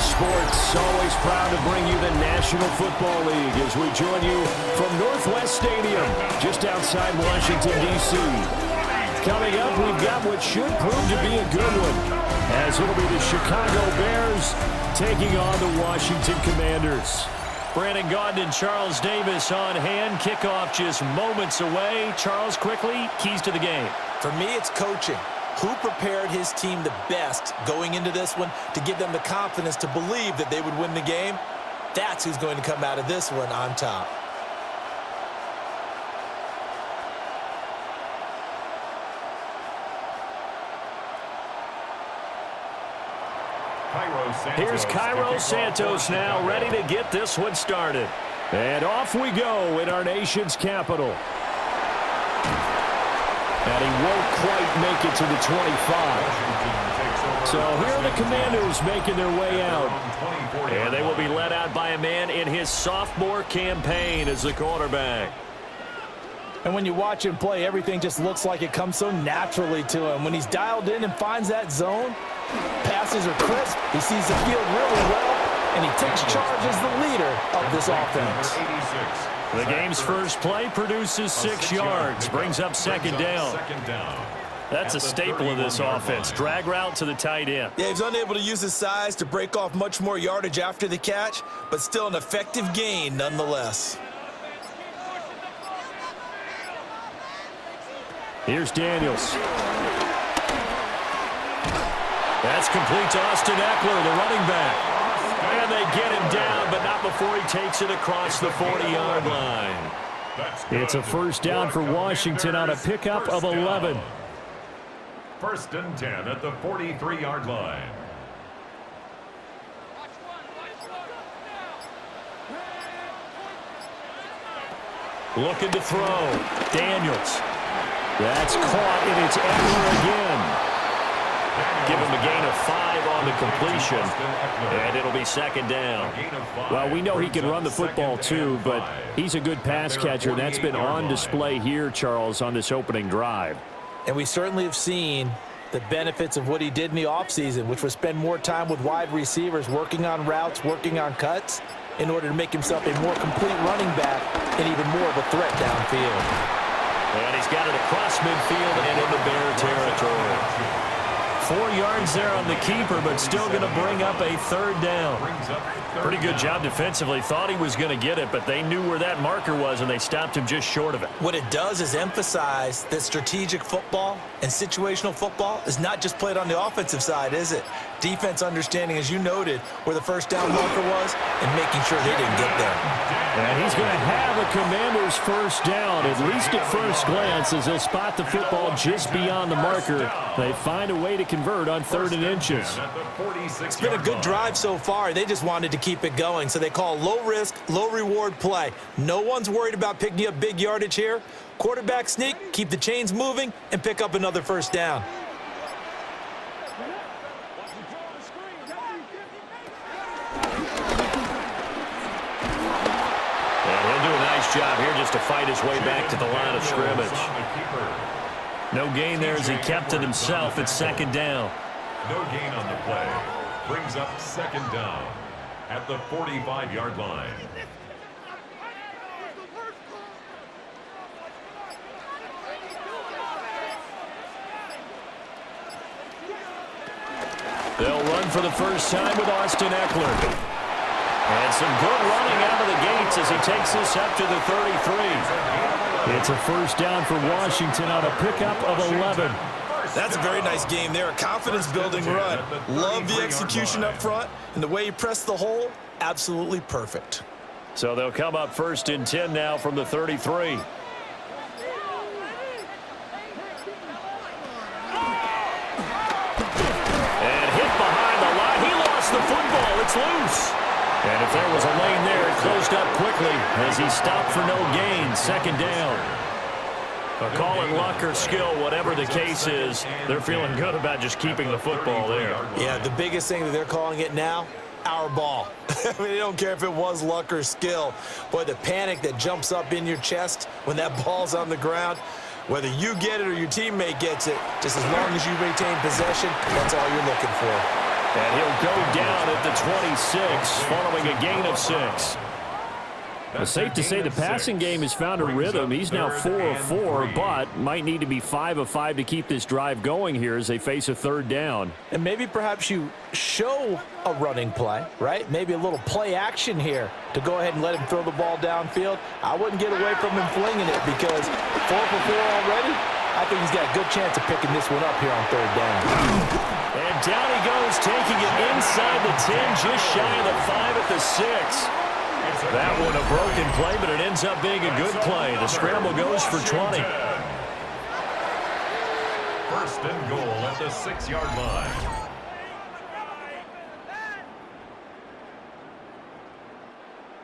Sports, always proud to bring you the National Football League as we join you from Northwest Stadium, just outside Washington, D.C. Coming up, we've got what should prove to be a good one, as it'll be the Chicago Bears taking on the Washington Commanders. Brandon Gaudin and Charles Davis on hand. Kickoff just moments away. Charles, quickly, keys to the game. For me, it's coaching. Who prepared his team the best going into this one to give them the confidence to believe that they would win the game? That's who's going to come out of this one on top. Here's Cairo Santos now ready to get this one started. And off we go in our nation's capital. And he won't quite make it to the 25. So here are the Commanders making their way out. And they will be led out by a man in his sophomore campaign as the quarterback. And when you watch him play, everything just looks like it comes so naturally to him. When he's dialed in and finds that zone, passes are crisp, he sees the field really well, and he takes charge as the leader of this offense. The game's first play produces 6 yards, brings up second down. That's a staple of this offense. Drag route to the tight end. Yeah, he's unable to use his size to break off much more yardage after the catch, but still an effective gain nonetheless. Here's Daniels. That's complete to Austin Eckler, the running back. And they get him down, but not before he takes it across the 40-yard line. It's a first down for Washington on a pickup of 11. 1st and 10 at the 43-yard line. Looking to throw. Daniels. That's caught, and it's Eckler again. Give him a gain of 5 on the completion, and it'll be second down. Well, we know he can run the football too, but he's a good pass catcher, and that's been on display here, Charles, on this opening drive. And we certainly have seen the benefits of what he did in the offseason, which was spend more time with wide receivers, working on routes, working on cuts, in order to make himself a more complete running back and even more of a threat downfield. And he's got it across midfield and into Bear territory. 4 yards there on the keeper, but still going to bring up a third down. Pretty good job defensively. Thought he was going to get it, but they knew where that marker was, and they stopped him just short of it. What it does is emphasize that strategic football and situational football is not just played on the offensive side, is it? Defense understanding, as you noted, where the first down marker was and making sure they didn't get there. And he's going to have the Commanders' first down, at least at first glance, as he'll spot the football just beyond the marker. They find a way to convert on 3rd and inches. It's been a good drive so far. They just wanted to keep it going, so they call low-risk, low-reward play. No one's worried about picking up big yardage here. Quarterback sneak, keep the chains moving, and pick up another first down. Job here just to fight his way back to the line of scrimmage. No gain there as he kept it himself. It's second down. No gain on the play. Brings up second down at the 45-yard line. They'll run for the first time with Austin Eckler. And some good running out of the gates as he takes this up to the 33. It's a first down for Washington on a pickup of 11. That's a very nice game there. A confidence-building run. Love the execution up front, and the way he pressed the hole, absolutely perfect. So they'll come up 1st and 10 now from the 33. And hit behind the line. He lost the football. It's loose. And if there was a lane there, it closed up quickly as he stopped for no gain. Second down. Call it luck or skill, whatever the case is, they're feeling good about just keeping the football there. Yeah, the biggest thing that they're calling it now, our ball. I mean, they don't care if it was luck or skill. Boy, the panic that jumps up in your chest when that ball's on the ground, whether you get it or your teammate gets it, just as long as you retain possession, that's all you're looking for. And he'll go down at the 26 following a gain of 6. It's safe to say the passing game has found a rhythm. He's now 4 of 4, but might need to be 5 of 5 to keep this drive going here as they face a third down. And maybe perhaps you show a running play, right? Maybe a little play action here to go ahead and let him throw the ball downfield. I wouldn't get away from him flinging it because 4 for 4 already. I think he's got a good chance of picking this one up here on third down. And down he goes, taking it inside the 10, just shy of the 5 at the 6. That one a broken play, but it ends up being a good play. The scramble goes for 20. First and goal at the 6-yard line.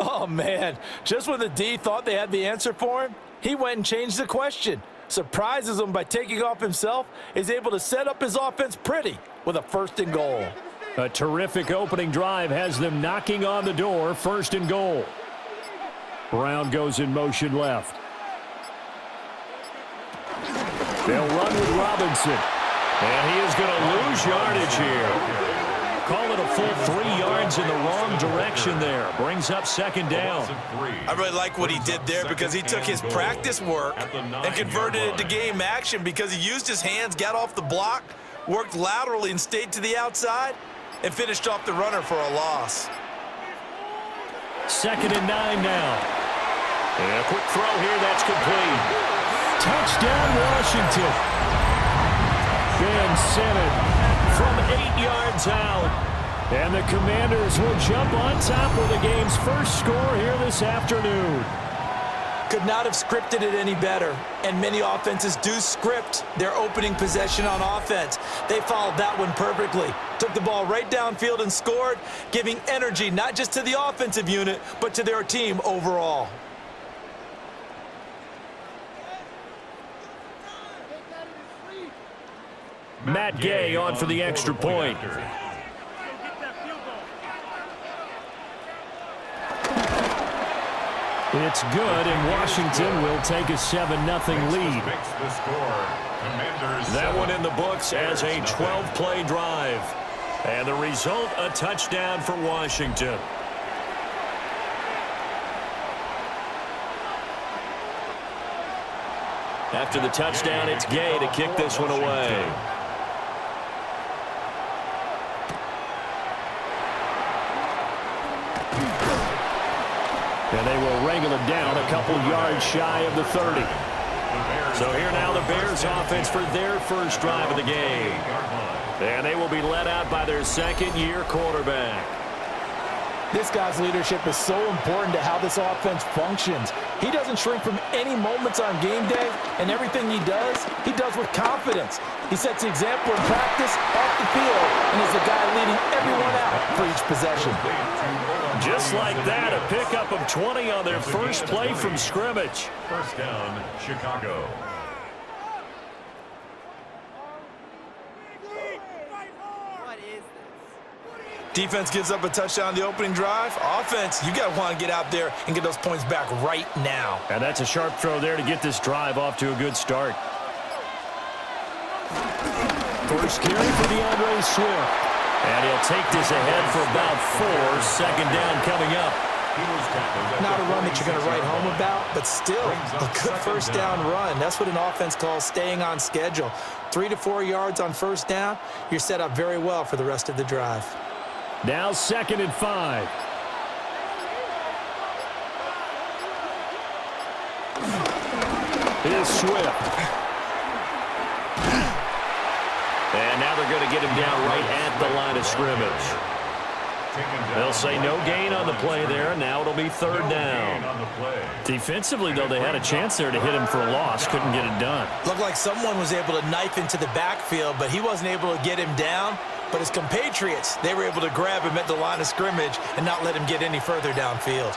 Oh, man. Just when the D thought they had the answer for him, he went and changed the question. Surprises him by taking off himself, is able to set up his offense pretty with a first and goal. A terrific opening drive has them knocking on the door. First and goal. Brown goes in motion left. They'll run with Robinson. And he is going to lose yardage here. Call it a full 3 yards in the wrong direction there. Brings up second down. I really like what he did there because he took his practice work and converted it to game action because he used his hands, got off the block, worked laterally and stayed to the outside, and finished off the runner for a loss. Second and 9 now. And a quick throw here, that's complete. Touchdown, Washington. Ben sent it from 8 yards out. And the Commanders will jump on top of the game's first score here this afternoon. Could not have scripted it any better. And many offenses do script their opening possession on offense. They followed that one perfectly. Took the ball right downfield and scored, giving energy not just to the offensive unit, but to their team overall. Matt Gay on for the extra point. It's good, and Washington will take a 7-0 lead. That one in the books as a 12-play drive. And the result, a touchdown for Washington. After the touchdown, it's Gay to kick this one away. And they will wrangle it down a couple yards shy of the 30. So here now the Bears offense for their first drive of the game. And they will be led out by their second-year quarterback. This guy's leadership is so important to how this offense functions. He doesn't shrink from any moments on game day, and everything he does with confidence. He sets the example in practice, off the field, and is the guy leading everyone out for each possession. Just like that, a pickup of 20 on their first play from scrimmage. First down, Chicago. Defense gives up a touchdown on the opening drive. Offense, you got to want to get out there and get those points back right now. And that's a sharp throw there to get this drive off to a good start. First carry for DeAndre Swift. And he'll take this ahead for about 4. Second down coming up. Not a run that you're going to write home about, but still a good first down run. That's what an offense calls staying on schedule. 3 to 4 yards on first down. You're set up very well for the rest of the drive. Now 2nd and 5. Here's Swift. And now they're going to get him down right at the line of scrimmage. They'll say no gain on the play there, and now it'll be third down. Defensively, though, they had a chance there to hit him for a loss. Couldn't get it done. Looked like someone was able to knife into the backfield, but he wasn't able to get him down. But his compatriots, they were able to grab him at the line of scrimmage and not let him get any further downfield.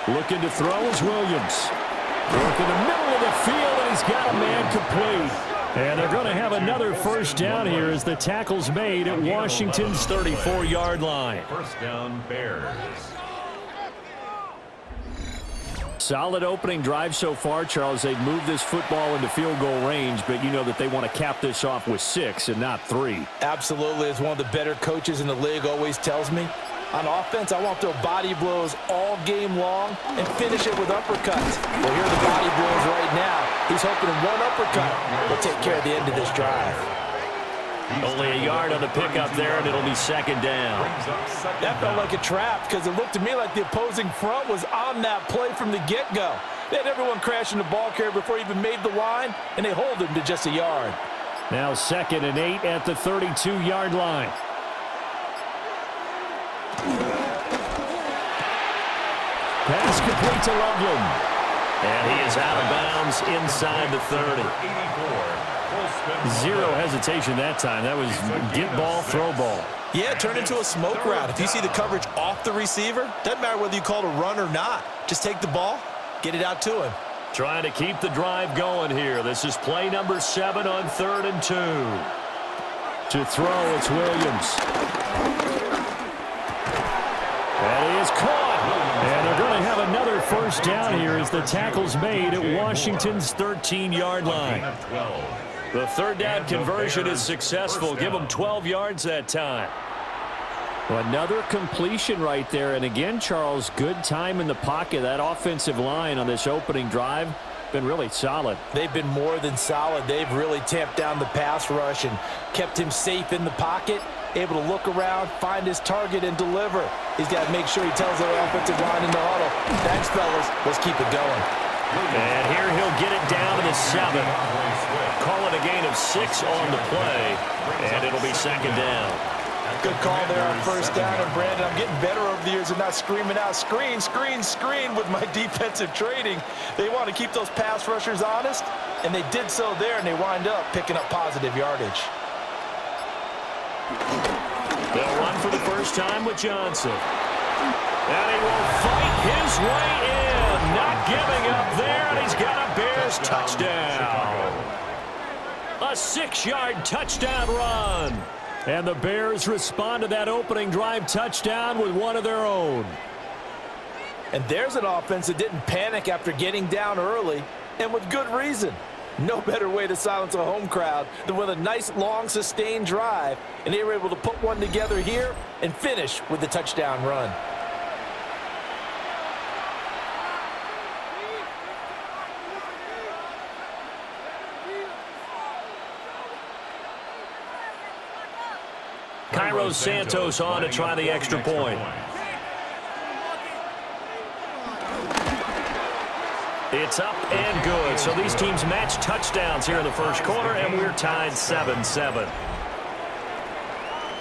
Looking to throw is Williams. Work in the middle of the field, and he's got a man complete. And they're going to have another first down here as the tackle's made at Washington's 34-yard line. First down, Bears. Solid opening drive so far, Charles. They've moved this football into field goal range, but you know that they want to cap this off with 6 and not 3. Absolutely. As one of the better coaches in the league always tells me, on offense, I want to throw body blows all game long and finish it with uppercuts. Well, here are the body blows right now. He's hoping one uppercut will take care of the end of this drive. Only a yard on the pickup there, and it'll be second down. That felt like a trap because it looked to me like the opposing front was on that play from the get-go. They had everyone crashing the ball carrier before he even made the line, and they hold him to just a yard. Now 2nd and 8 at the 32-yard line. Pass complete to Loveland. And he is out of bounds inside the 30. 0 hesitation that time. That was get ball, throw ball. Yeah, it turned into a smoke route. If you see the coverage off the receiver, doesn't matter whether you call it a run or not. Just take the ball, get it out to him. Trying to keep the drive going here. This is play number 7 on 3rd and 2. To throw, it's Williams. And he is caught. And they're going to have another first down here as the tackle's made at Washington's 13-yard line. The 3rd down conversion is successful. Give them 12 yards that time. Another completion right there. And again, Charles, good time in the pocket. That offensive line on this opening drive been really solid. They've been more than solid. They've really tamped down the pass rush and kept him safe in the pocket, able to look around, find his target, and deliver. He's got to make sure he tells the offensive line in the huddle, thanks, fellas, let's keep it going. And here he'll get it down to the 7. Call it a gain of 6 on the play, and it'll be second down. Good call there on first down, and Brandon, I'm getting better over the years of not screaming out, screen, screen, screen with my defensive training. They want to keep those pass rushers honest, and they did so there, and they wind up picking up positive yardage. They'll run for the first time with Johnson. And he will fight his way in, not giving up there, and he's got a Bears touchdown. A 6-yard touchdown run. And the Bears respond to that opening drive touchdown with one of their own. And there's an offense that didn't panic after getting down early, and with good reason. No better way to silence a home crowd than with a nice, long, sustained drive. And they were able to put one together here and finish with the touchdown run. Cairo Santos on to try the extra point. It's up and good. So these teams match touchdowns here in the first quarter, and we're tied 7-7.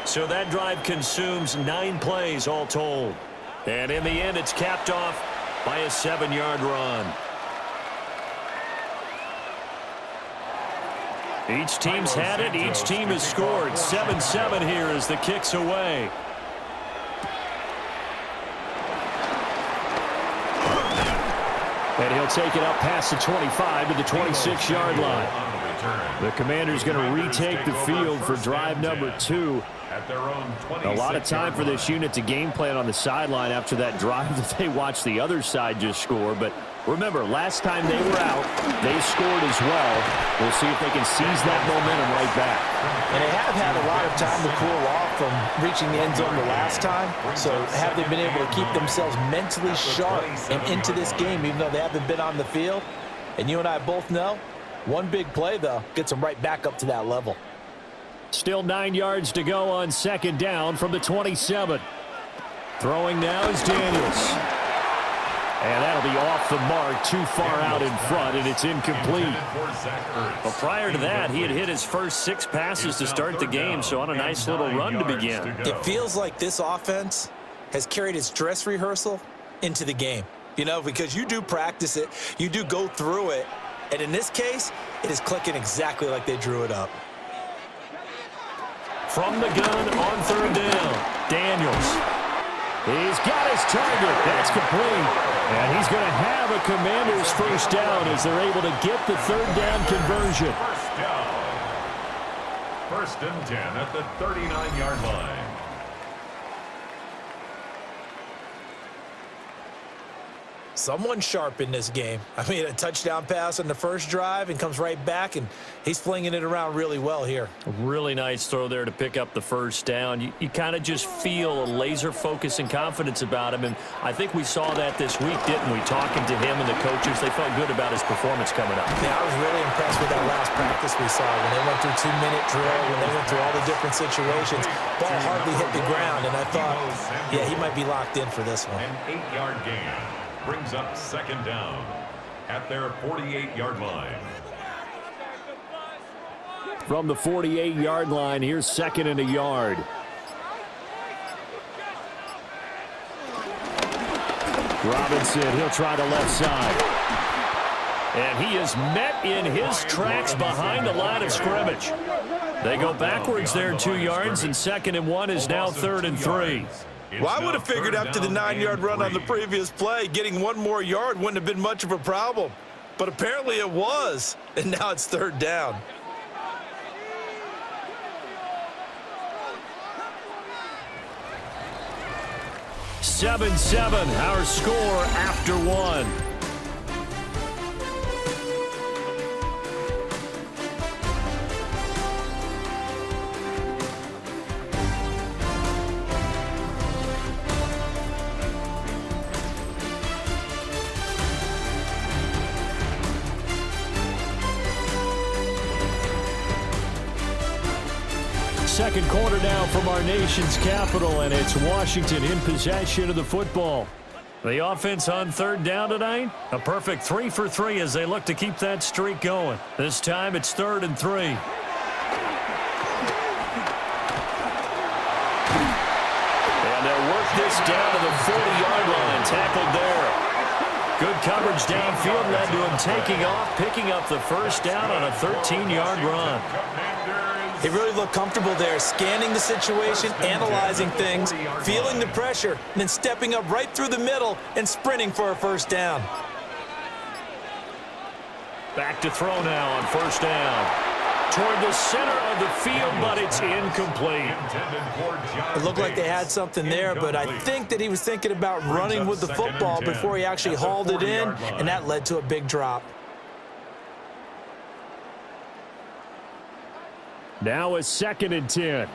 So that drive consumes 9 plays all told. And in the end, it's capped off by a 7-yard run. Each team's had it. Each team has scored. 7-7 here as the kick's away. And he'll take it up past the 25 to the 26-yard line. The Commander's going to retake the field for drive number 2. A lot of time for this unit to game plan on the sideline after that drive that they watched the other side just score. But remember, last time they were out, they scored as well. We'll see if they can seize that momentum right back. And they have had a lot of time to cool off from reaching the end zone the last time. So have they been able to keep themselves mentally sharp and into this game, even though they haven't been on the field? And you and I both know, one big play, though, gets them right back up to that level. Still 9 yards to go on second down from the 27. Throwing now is Daniels. And that'll be off the mark, too far out in front, and it's incomplete. Well, prior to that, he had hit his first 6 passes to start the game, so on a nice little run to begin. It feels like this offense has carried its dress rehearsal into the game. You know, because you do practice it, you do go through it, and in this case, it is clicking exactly like they drew it up. From the gun on third down, Daniels. He's got his target. That's complete. And he's going to have a Commander's first down as they're able to get the third down conversion. First down. 1st and 10 at the 39-yard line. someone sharp in this game. I mean, a touchdown pass on the first drive and comes right back, and he's flinging it around really well here. A really nice throw there to pick up the first down. You kind of just feel a laser focus and confidence about him, and I think we saw that this week, didn't we? Talking to him and the coaches, they felt good about his performance coming up. Yeah, I was really impressed with that last practice we saw when they went through 2-minute drill, when they went through all the different situations. Ball hardly hit the ground, and I thought, yeah, he might be locked in for this one. An 8-yard gain brings up second down at their 48-yard line. From the 48-yard line, here's second and a yard. Robinson, he'll try the left side. And he is met in his tracks behind the line of scrimmage. They go backwards there 2 yards, and second and 1 is now 3rd and 3. Well, I would have figured after the 9-yard run on the previous play, getting 1 more yard wouldn't have been much of a problem. But apparently it was, and now it's 3rd down. Seven, our score after 1. Second quarter now from our nation's capital, and it's Washington in possession of the football. The offense on 3rd down tonight, a perfect 3 for 3 as they look to keep that streak going. This time it's 3rd and 3. And they'll work this down to the 40-yard line, tackled there. Good coverage downfield led to him taking off, picking up the first down on a 13-yard run. He really looked comfortable there, scanning the situation, analyzing things, feeling the pressure, and then stepping up right through the middle and sprinting for a first down. Back to throw now on 1st down. Toward the center of the field, but it's incomplete. It looked like they had something there, but I think that he was thinking about running with the football before he actually hauled it in, and that led to a big drop. Now a 2nd and 10.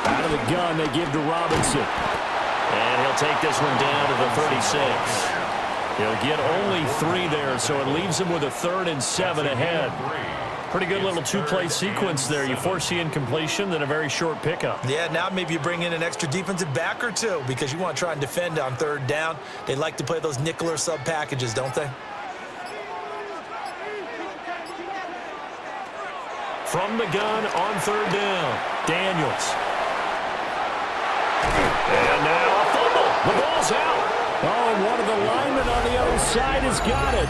Out of the gun, they give to Robinson. And he'll take this one down to the 36. He'll get only 3 there, so it leaves him with a 3rd and 7 ahead. Pretty good little 2-play sequence there. You force the incompletion, then a very short pickup. Yeah, now maybe you bring in an extra defensive back or 2 because you want to try and defend on 3rd down. They like to play those nickel or sub packages, don't they? From the gun on 3rd down, Daniels. And now a fumble. The ball's out. Oh, and one of the linemen on the other side has got it.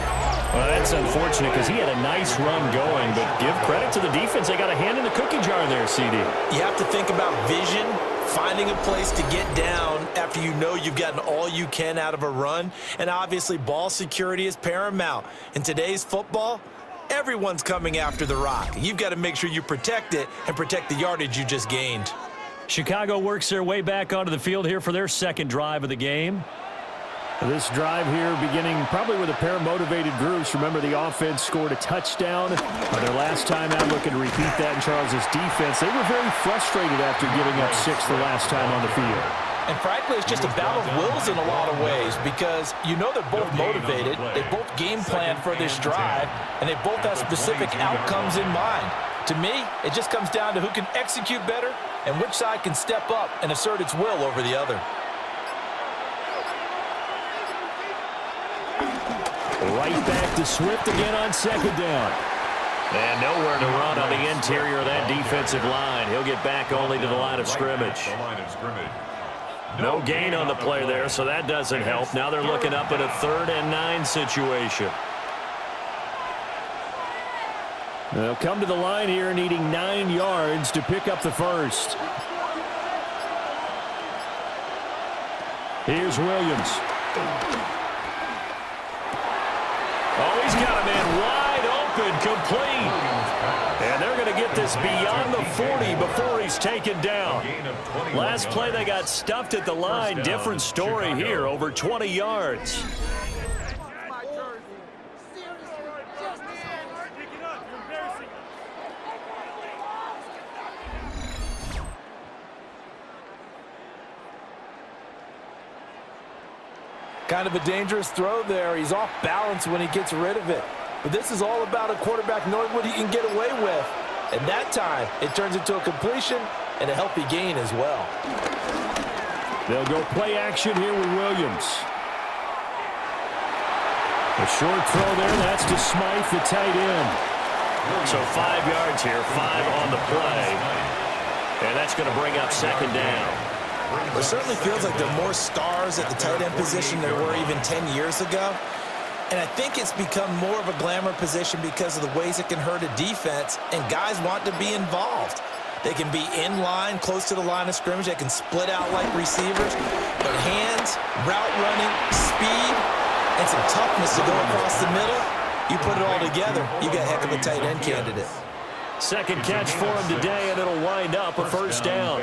Well, that's unfortunate because he had a nice run going, but give credit to the defense. They got a hand in the cookie jar there, CD. You have to think about vision, finding a place to get down after you know you've gotten all you can out of a run, and obviously ball security is paramount. In today's football, everyone's coming after the rock. You've got to make sure you protect it and protect the yardage you just gained. Chicago works their way back onto the field here for their 2nd drive of the game. This drive here beginning probably with a pair of motivated groups. Remember, the offense scored a touchdown on their last time out, looking to repeat that in Charles's defense. They were very frustrated after giving up 6 the last time on the field. And frankly, it's just a battle of wills in a lot of ways because you know they're both motivated, they both game plan for this drive, and they both have specific outcomes in mind. To me, it just comes down to who can execute better and which side can step up and assert its will over the other. Right back to Swift again on 2nd down. And nowhere to run on the interior of that defensive line. He'll get back only to the line of scrimmage. No gain on the play there, so that doesn't help. Now they're looking up at a 3rd and 9 situation. They'll come to the line here needing 9 yards to pick up the first. Here's Williams. Oh, he's got a man wide open, complete. And they're going to get this beyond the 40 before he's taken down. Last play, they got stuffed at the line. Different story here, over 20 yards. Kind of a dangerous throw there. He's off balance when he gets rid of it. But this is all about a quarterback knowing what he can get away with. And that time, it turns into a completion and a healthy gain as well. They'll go play action here with Williams. A short throw there. That's to Smythe, the tight end. So 5 yards here, 5 on the play. And that's going to bring up second down. It certainly feels like there are more stars at the tight end position than there were even 10 years ago. And I think it's become more of a glamour position because of the ways it can hurt a defense, and guys want to be involved. They can be in line, close to the line of scrimmage. They can split out like receivers. But hands, route running, speed, and some toughness to go across the middle, you put it all together, you got a heck of a tight end candidate. Second catch for him today, and it'll wind up a first down.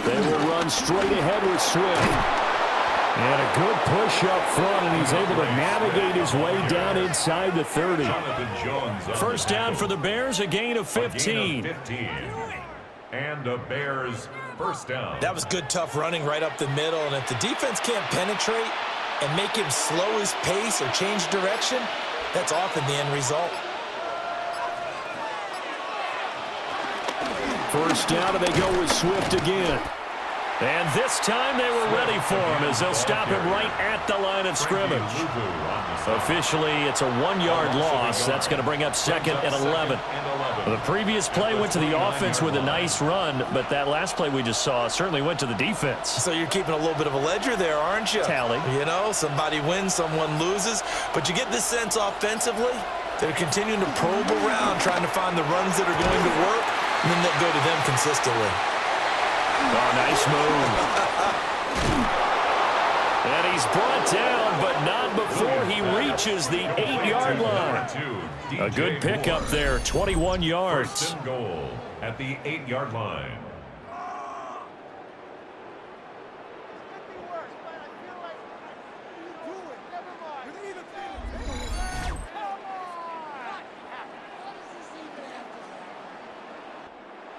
They will run straight ahead with Swift. And a good push up front, and he's able to navigate his way down inside the 30. First down for the Bears, a gain of 15. And the Bears first down. That was good, tough running right up the middle. And if the defense can't penetrate and make him slow his pace or change direction, that's often the end result. First down, and they go with Swift again. And this time they were ready for him as they'll stop him right at the line of scrimmage. Officially, it's a 1-yard loss. That's going to bring up second and 11. The previous play went to the offense with a nice run, but that last play we just saw certainly went to the defense. So you're keeping a little bit of a ledger there, aren't you? Tally. You know, somebody wins, someone loses. But you get this sense offensively, they're continuing to probe around, trying to find the runs that are going to work, and then they'll go to them consistently. Oh, nice move. And he's brought down, but not before he reaches the 8-yard line. A good pickup there, 21 yards. First and goal at the 8-yard line.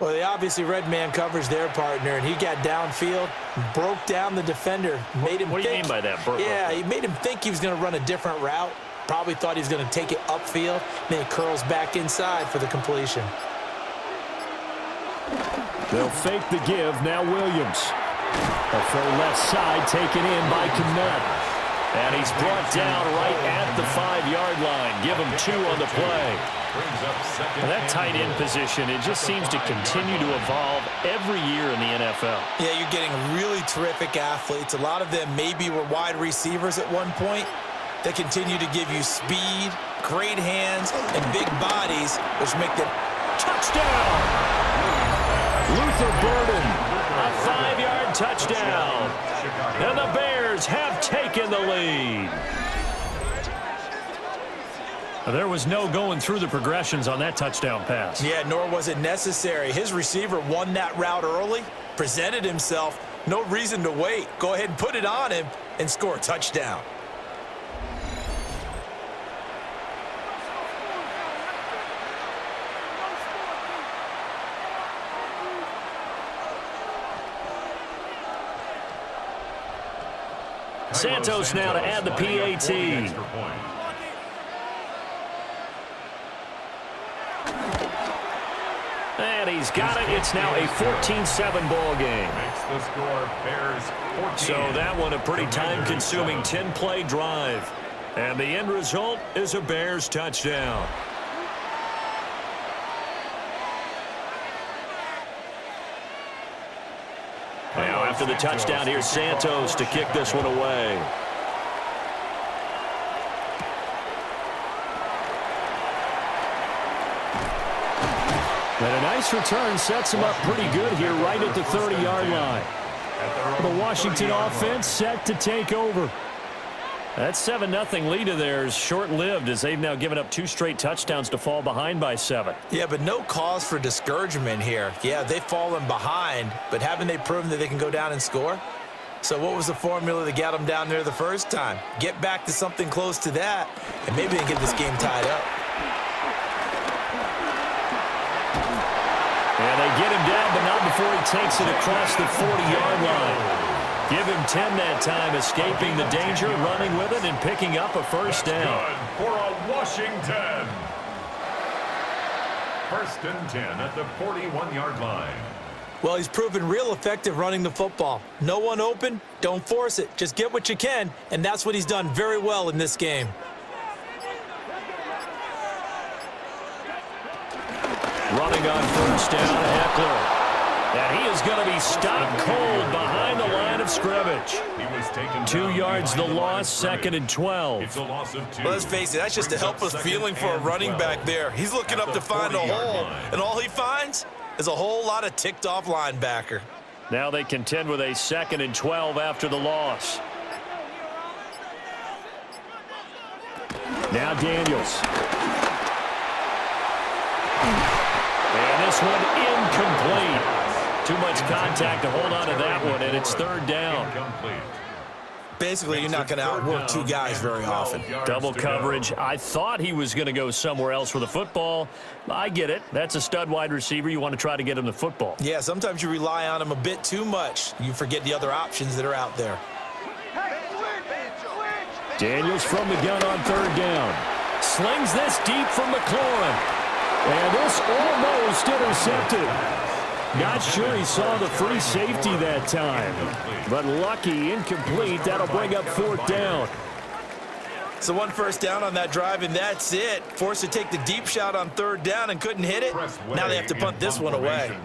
Well, they obviously red man covers their partner, and he got downfield, broke down the defender, made him What do you mean by that? Yeah, he made him think he was going to run a different route. Probably thought he was going to take it upfield. Then he curls back inside for the completion. They'll fake the give. Now Williams. A full left side taken in by Kmet. And he's brought down right at the 5-yard line. Give him 2 on the play. And that tight end position, it just seems to continue to evolve every year in the NFL. Yeah, you're getting really terrific athletes. A lot of them maybe were wide receivers at one point. They continue to give you speed, great hands, and big bodies, which make them touchdown. Luther Burden, a 5-yard touchdown. And the Bears have taken the lead. There was no going through the progressions on that touchdown pass. Yeah, nor was it necessary. His receiver won that route early, presented himself. No reason to wait. Go ahead and put it on him and score a touchdown. Santos now to add the PAT. And he's got it. It's now a 14-7 ball game. Makes the score Bears 14. So that one a pretty time-consuming 10-play drive. And the end result is a Bears touchdown. Now after the touchdown, here's Santos to kick this one away. And a nice return sets him up pretty good here right at the 30-yard line. The Washington offense set to take over. That 7-0 lead of theirs short-lived as they've now given up 2 straight touchdowns to fall behind by 7. Yeah, but no cause for discouragement here. Yeah, they've fallen behind, but haven't they proven that they can go down and score? So what was the formula that got them down there the first time? Get back to something close to that, and maybe they can get this game tied up. And they get him down, but not before he takes it across the 40-yard line. Give him 10 that time, escaping the danger, running with it, and picking up a first down. Good for a Washington. 1st and 10 at the 41-yard line. Well, he's proven real effective running the football. No one open, don't force it. Just get what you can, and that's what he's done very well in this game. Running on first down, Eckler. And he is going to be stopped cold behind the line of scrimmage. 2 yards the loss, 2nd and 12. It's a loss of 2. Let's face it, that's just a helpless feeling for a running back there. He's looking up to find a hole, and all he finds is a whole lot of ticked-off linebacker. Now they contend with a 2nd and 12 after the loss. Now Daniels. And this one incomplete. Too much contact to hold on to that one, and it's 3rd down. Basically, you're not going to outwork 2 guys very often. Double coverage. I thought he was going to go somewhere else with the football. I get it. That's a stud wide receiver. You want to try to get him the football. Yeah, sometimes you rely on him a bit too much. You forget the other options that are out there. Daniels from the gun on 3rd down. Slings this deep from McLaurin. And this almost intercepted. Not sure he saw the free safety that time. But lucky, incomplete. That'll bring up 4th down. So 1 first down on that drive, and that's it. Forced to take the deep shot on 3rd down and couldn't hit it. Now they have to punt this one away.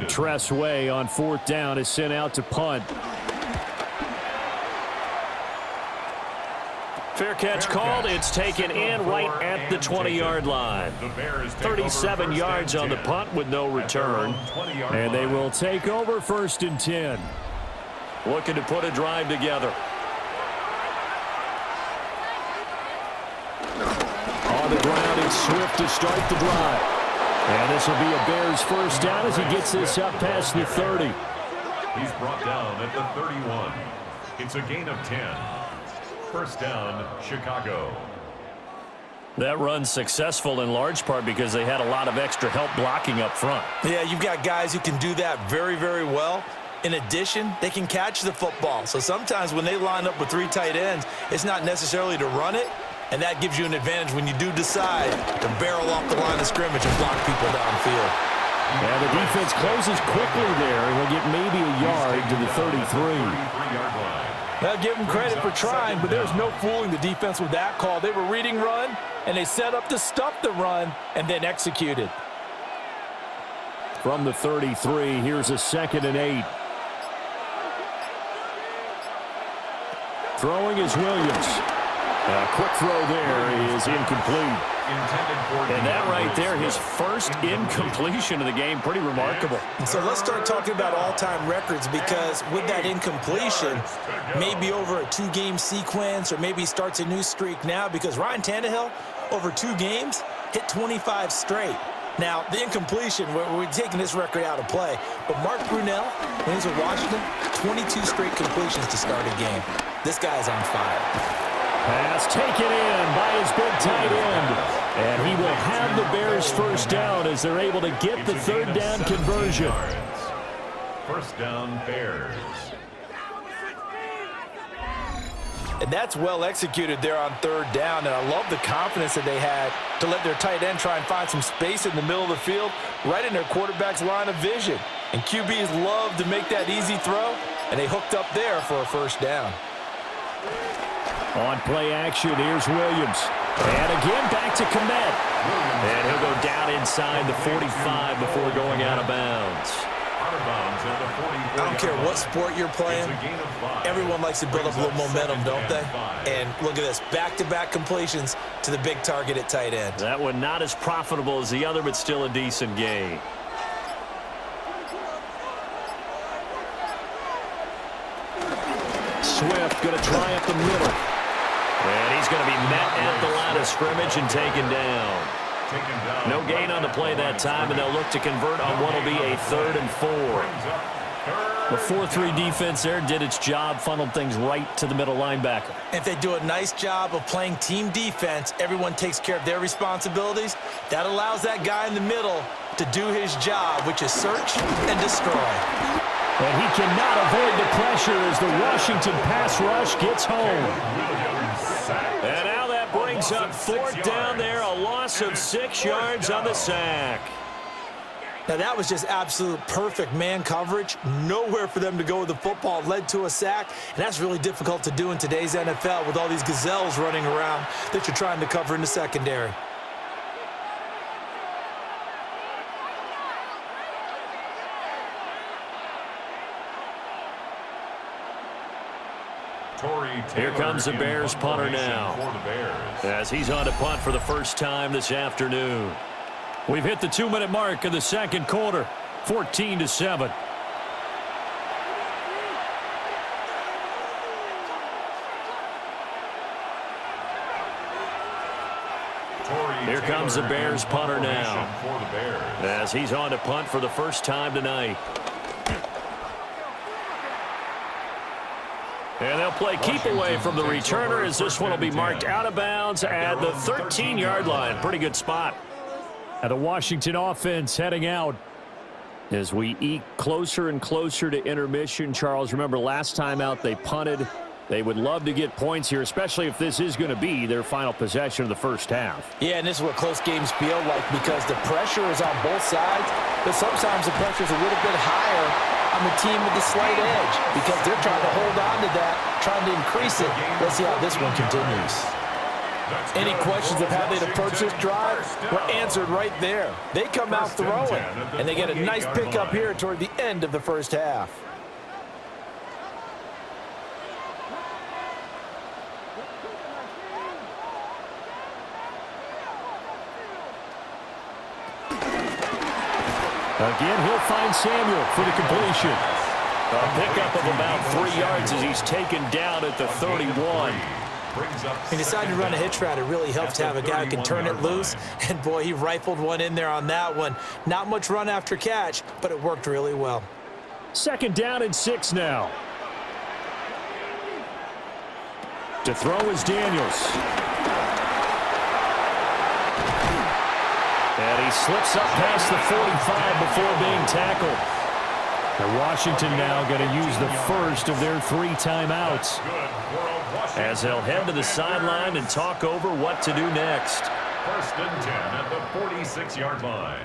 Tress Way on 4th down is sent out to punt. Fair catch called. It's taken in right at the 20-yard line. 37 yards on the punt with no return. And they will take over 1st and 10. Looking to put a drive together. On the ground, it's Swift to start the drive. And this will be a Bears first down as he gets this up past the 30. He's brought down at the 31. It's a gain of 10. 1st down, Chicago. That run's successful in large part because they had a lot of extra help blocking up front. Yeah, you've got guys who can do that very, very well. In addition, they can catch the football. So sometimes when they line up with 3 tight ends, it's not necessarily to run it, and that gives you an advantage when you do decide to barrel off the line of scrimmage and block people downfield. And the defense closes quickly there. He'll get maybe a yard to the 33. Now, give them credit for trying, but there's no fooling the defense with that call. They were reading run, and they set up to stop the run and then executed. From the 33, here's a 2nd and 8. Throwing is Williams. A quick throw there is incomplete. And that right there, his first incompletion of the game, pretty remarkable. So let's start talking about all-time records, because with that incompletion, maybe over a 2-game sequence, or maybe starts a new streak now, because Ryan Tannehill, over 2 games, hit 25 straight. Now, the incompletion, we're taking this record out of play, but Mark Brunell, when he was at Washington, 22 straight completions to start a game. This guy's on fire. Pass taken in by his big tight end. And he will have the Bears first down as they're able to get the 3rd down conversion. 1st down, Bears. And that's well executed there on 3rd down. And I love the confidence that they had to let their tight end try and find some space in the middle of the field, right in their quarterback's line of vision. And QBs love to make that easy throw, and they hooked up there for a first down. On play action, here's Williams. And again, back to Komet. And he'll go down inside the 45 before going out of bounds. Out of bounds at the 40. I don't care what sport you're playing. Everyone likes to build up a little momentum, don't they? And look at this, back-to-back completions to the big target at tight end. That one not as profitable as the other, but still a decent gain. Swift going to try up the middle. And he's going to be met at the line of scrimmage and taken down. No gain on the play that time, and they'll look to convert on what will be a 3rd and 4. The 4-3 defense there did its job, funneled things right to the middle linebacker. If they do a nice job of playing team defense, everyone takes care of their responsibilities. That allows that guy in the middle to do his job, which is search and destroy. And he cannot avoid the pressure as the Washington pass rush gets home. And now that brings up 4th down there, a loss of 6 yards on the sack. Now that was just absolute perfect man coverage. Nowhere for them to go with the football. Led to a sack, and that's really difficult to do in today's NFL with all these gazelles running around that you're trying to cover in the secondary. Here comes the Bears punter now, as he's on to punt for the first time this afternoon. We've hit the 2-minute mark of the second quarter, 14-7. Here comes the Bears punter now, as he's on to punt for the first time tonight. And they'll play keep away from the returner as this one will be marked out of bounds at the 13-yard line. Pretty good spot. And the Washington offense heading out as we eke closer and closer to intermission. Charles, remember last time out they punted. They would love to get points here, especially if this is going to be their final possession of the first half. Yeah, and this is what close games feel like because the pressure is on both sides, but sometimes the pressure is a little bit higher on the team with the slight edge because they're trying to hold on to that, trying to increase it. Let's see how this one continues. Any questions of how they'd approach this drive were answered right there. They come out throwing, and they get a nice pickup here toward the end of the first half. Again, he'll find Samuel for the completion. A pickup of about 3 yards as he's taken down at the 31. He decided to run a hitch route. It really helps to have a guy who can turn it loose. And, boy, he rifled one in there on that one. Not much run after catch, but it worked really well. 2nd down and 6 now. To throw is Daniels. And he slips up past the 45 before being tackled. And Washington now going to use the first of their 3 timeouts, as they'll head to the sideline and talk over what to do next. 1st and 10 at the 46-yard line.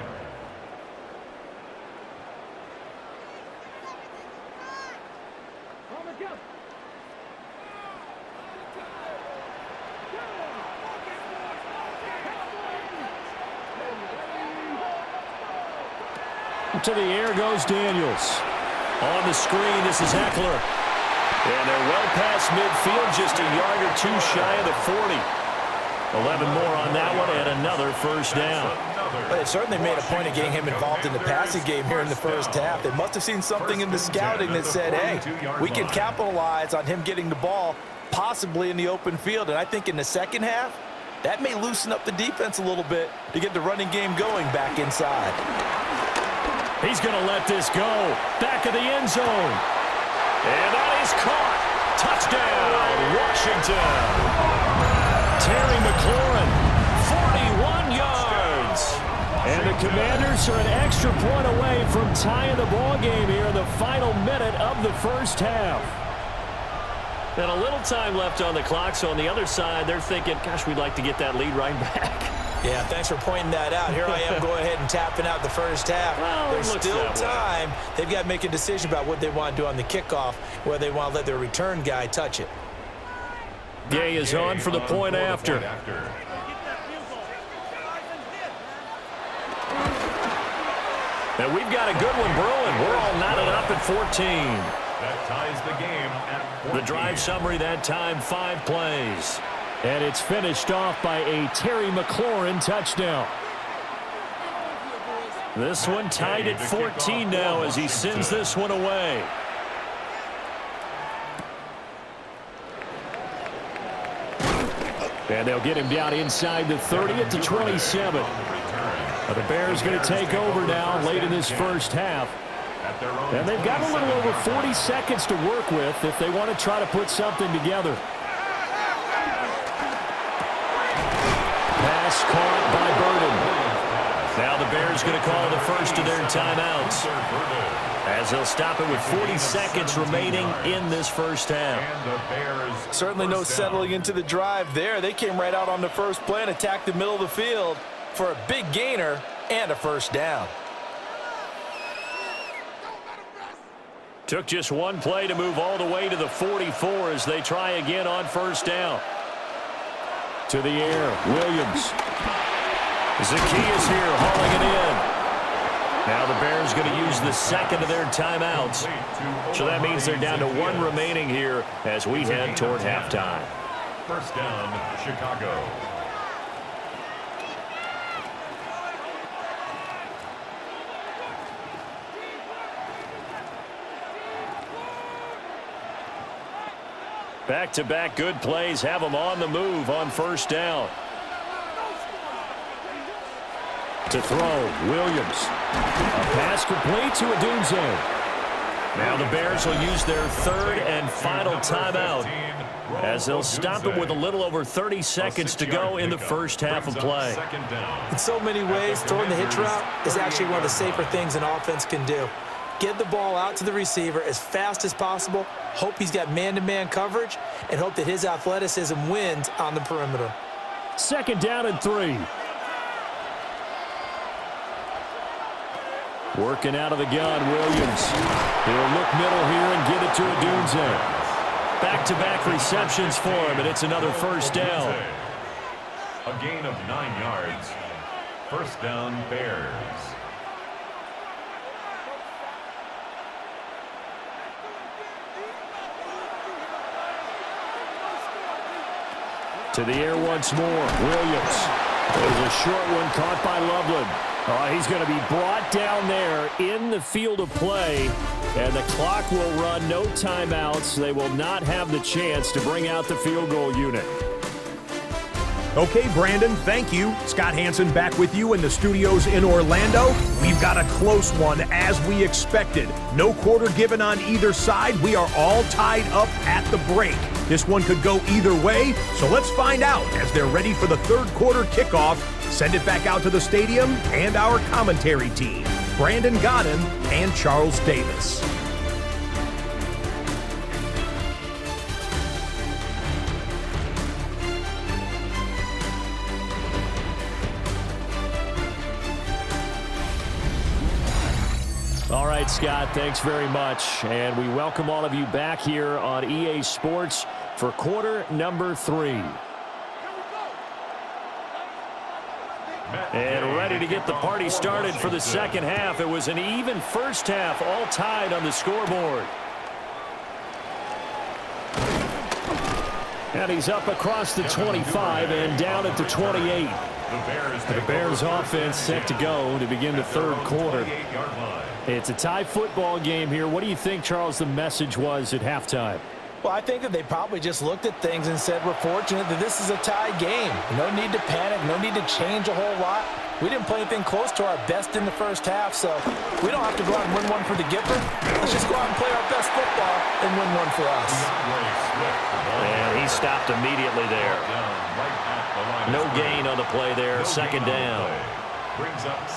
To the air goes Daniels. On the screen, this is Eckler. And they're well past midfield, just a yard or 2 shy of the 40. 11 more on that one, and another first down. But they certainly made a point of getting him involved in the passing game here in the first half. They must have seen something in the scouting that said, hey, we can capitalize on him getting the ball, possibly in the open field. And I think in the second half, that may loosen up the defense a little bit to get the running game going back inside. He's going to let this go. Back of the end zone. And that is caught. Touchdown, Washington. Terry McLaurin, 41 yards. And the Commanders are an extra point away from tying the ball game here in the final minute of the first half. And a little time left on the clock, so on the other side, they're thinking, gosh, we'd like to get that lead right back. Yeah, thanks for pointing that out. Here I am going ahead and tapping out the first half. Well, there's still time. They've got to make a decision about what they want to do on the kickoff, whether they want to let their return guy touch it. Gay is on for the point after. And we've got a good one brewing. We're all knotted up at 14. That ties the game at 14. The drive summary that time, 5 plays. And it's finished off by a Terry McLaurin touchdown. This one tied at 14 now as he sends this one away. And they'll get him down inside the 30 at the 27. The Bears going to take over now late in this first half. And they've got a little over 40 seconds to work with if they want to try to put something together. Pass caught by Burden. Now the Bears going to call the first of their timeouts, as they'll stop it with 40 seconds remaining in this first half. Certainly no settling into the drive there. They came right out on the first play and attacked the middle of the field for a big gainer and a first down. Took just one play to move all the way to the 44 as they try again on first down. To the air, Williams. Zacchaeus here hauling it in. Now the Bears going to use the second of their timeouts. So that means they're down to 1 remaining here as we head toward halftime. First down, Chicago. Back-to-back good plays have them on the move on first down. To throw, Williams. A pass complete to Odunze. Now the Bears will use their third and final timeout as they'll stop it with a little over 30 seconds to go in the first half of play. In so many ways, throwing the hitch route is actually one of the safer things an offense can do. Get the ball out to the receiver as fast as possible, hope he's got man-to-man coverage, and hope that his athleticism wins on the perimeter. Second down and 3. Working out of the gun, Williams. He'll look middle here and get it to Odunze. Back-to-back receptions for him, and it's another first down. A gain of 9 yards. First down, Bears. To the air once more, Williams. There's a short one caught by Loveland. He's going to be brought down there in the field of play, and the clock will run, no timeouts. They will not have the chance to bring out the field goal unit. Okay, Brandon, thank you. Scott Hansen back with you in the studios in Orlando. We've got a close one as we expected. No quarter given on either side. We are all tied up at the break. This one could go either way, so let's find out as they're ready for the third quarter kickoff. Send it back out to the stadium and our commentary team, Brandon Godden and Charles Davis. All right, Scott, thanks very much. And we welcome all of you back here on EA Sports for quarter number 3. And ready to get the party started for the second half. It was an even first half, all tied on the scoreboard. And he's up across the 25 and down at the 28. The Bears offense set to go to begin the third quarter. It's a tie football game here. What do you think, Charles, the message was at halftime? Well, I think that they probably just looked at things and said, we're fortunate that this is a tie game. No need to panic, no need to change a whole lot. We didn't play anything close to our best in the first half, so we don't have to go out and win one for the Gipper. Let's just go out and play our best football and win one for us. And he stopped immediately there. No gain on the play there, second down.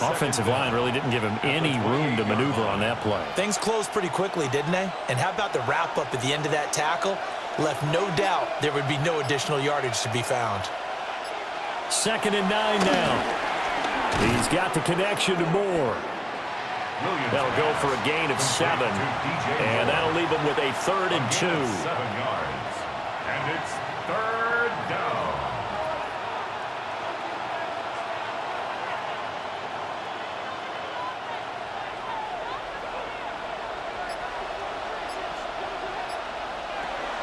Offensive line really didn't give him any room to maneuver on that play. Things closed pretty quickly, didn't they? And how about the wrap-up at the end of that tackle? Left no doubt there would be no additional yardage to be found. Second and 9 now. He's got the connection to Moore. They'll go for a gain of 7. And that'll leave him with a 3rd and 2. 7 yards. And it's third down.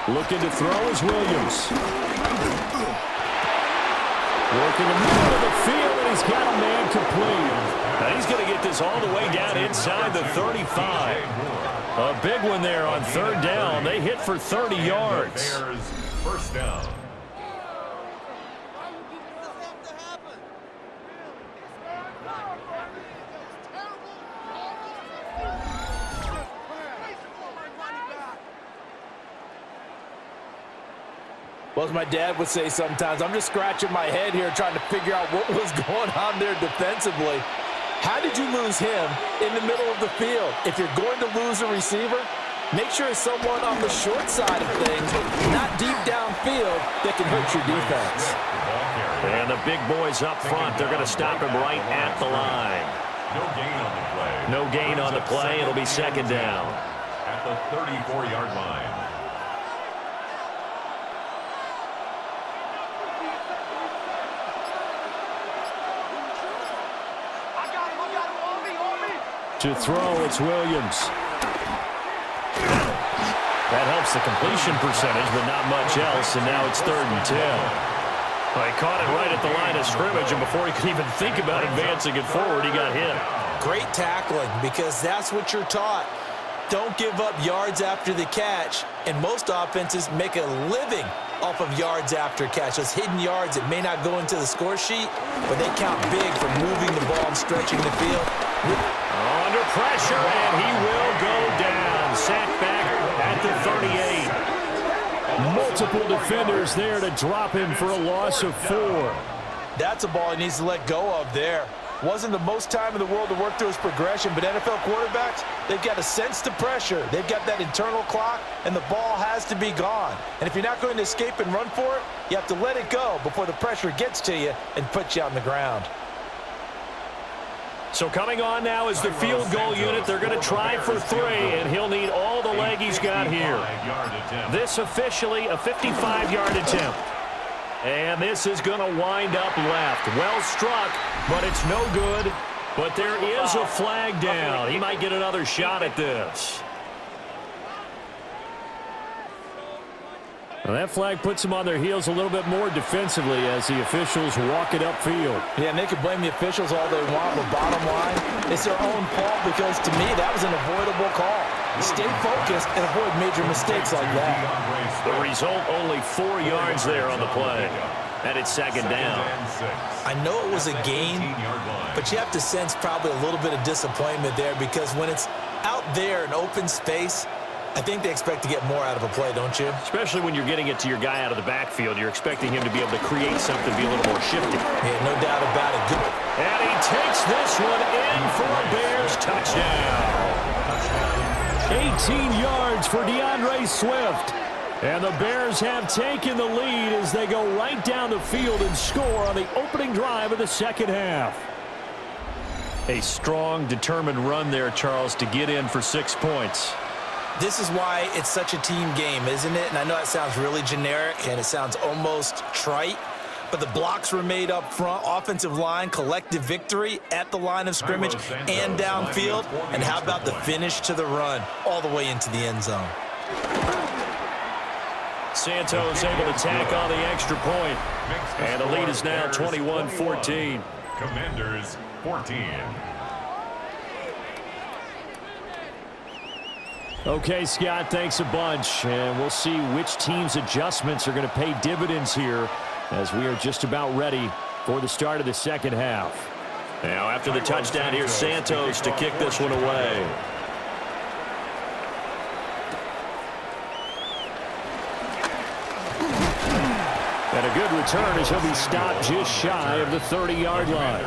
Looking to throw is Williams. Working the middle of the field, and he's got a man complete. Now he's going to get this all the way down inside the 35. A big one there on third down. They hit for 30 yards. Bears first down. Well, as my dad would say sometimes, I'm just scratching my head here trying to figure out what was going on there defensively. How did you lose him in the middle of the field? If you're going to lose a receiver, make sure it's someone on the short side of things, not deep downfield, that can hurt your defense. And the big boys up front, they're going to stop him right at the line. No gain on the play. No gain on the play. It'll be second down. At the 34-yard line. To throw, it's Williams. That helps the completion percentage, but not much else, and now it's 3rd and 10. Well, he caught it right at the line of scrimmage, and before he could even think about advancing it forward, he got hit. Great tackling, because that's what you're taught. Don't give up yards after the catch, and most offenses make a living off of yards after catch. Those hidden yards that may not go into the score sheet, but they count big for moving the ball and stretching the field. Under pressure, and he will go down. Sacked back at the 38. Multiple defenders there to drop him for a loss of 4. That's a ball he needs to let go of there. Wasn't the most time in the world to work through his progression, but NFL quarterbacks, they've got to sense the pressure. They've got that internal clock, and the ball has to be gone. And if you're not going to escape and run for it, you have to let it go before the pressure gets to you and puts you on the ground. So coming on now is the field goal unit. They're going to try for 3, and he'll need all the leg he's got here. This officially a 55-yard attempt. And this is going to wind up left. Well struck, but it's no good. But there is a flag down. He might get another shot at this. Well, that flag puts them on their heels a little bit more defensively as the officials walk it upfield. Yeah, and they can blame the officials all they want, but bottom line, it's their own fault because, to me, that was an avoidable call. Stay focused and avoid major mistakes like that. The result, only 4 yards there on the play. And it's second down. I know it was a gain, but you have to sense probably a little bit of disappointment there because when it's out there in open space, I think they expect to get more out of a play, don't you? Especially when you're getting it to your guy out of the backfield. You're expecting him to be able to create something, be a little more shifty. Yeah, no doubt about it. Good. And he takes this one in for a Bears touchdown. 18 yards for DeAndre Swift. And the Bears have taken the lead as they go right down the field and score on the opening drive of the second half. A strong, determined run there, Charles, to get in for 6 points. This is why it's such a team game, isn't it? And I know it sounds really generic and it sounds almost trite, but the blocks were made up front, offensive line, collective victory at the line of scrimmage and downfield. And how about the finish to the run all the way into the end zone? Santos able to tack on the extra point. And the lead is now 21-14. Commanders 14. Okay, Scott, thanks a bunch. And we'll see which team's adjustments are going to pay dividends here as we are just about ready for the start of the second half. Now, after the touchdown, here's Santos to kick this one away. And a good return as he'll be stopped just shy of the 30-yard line.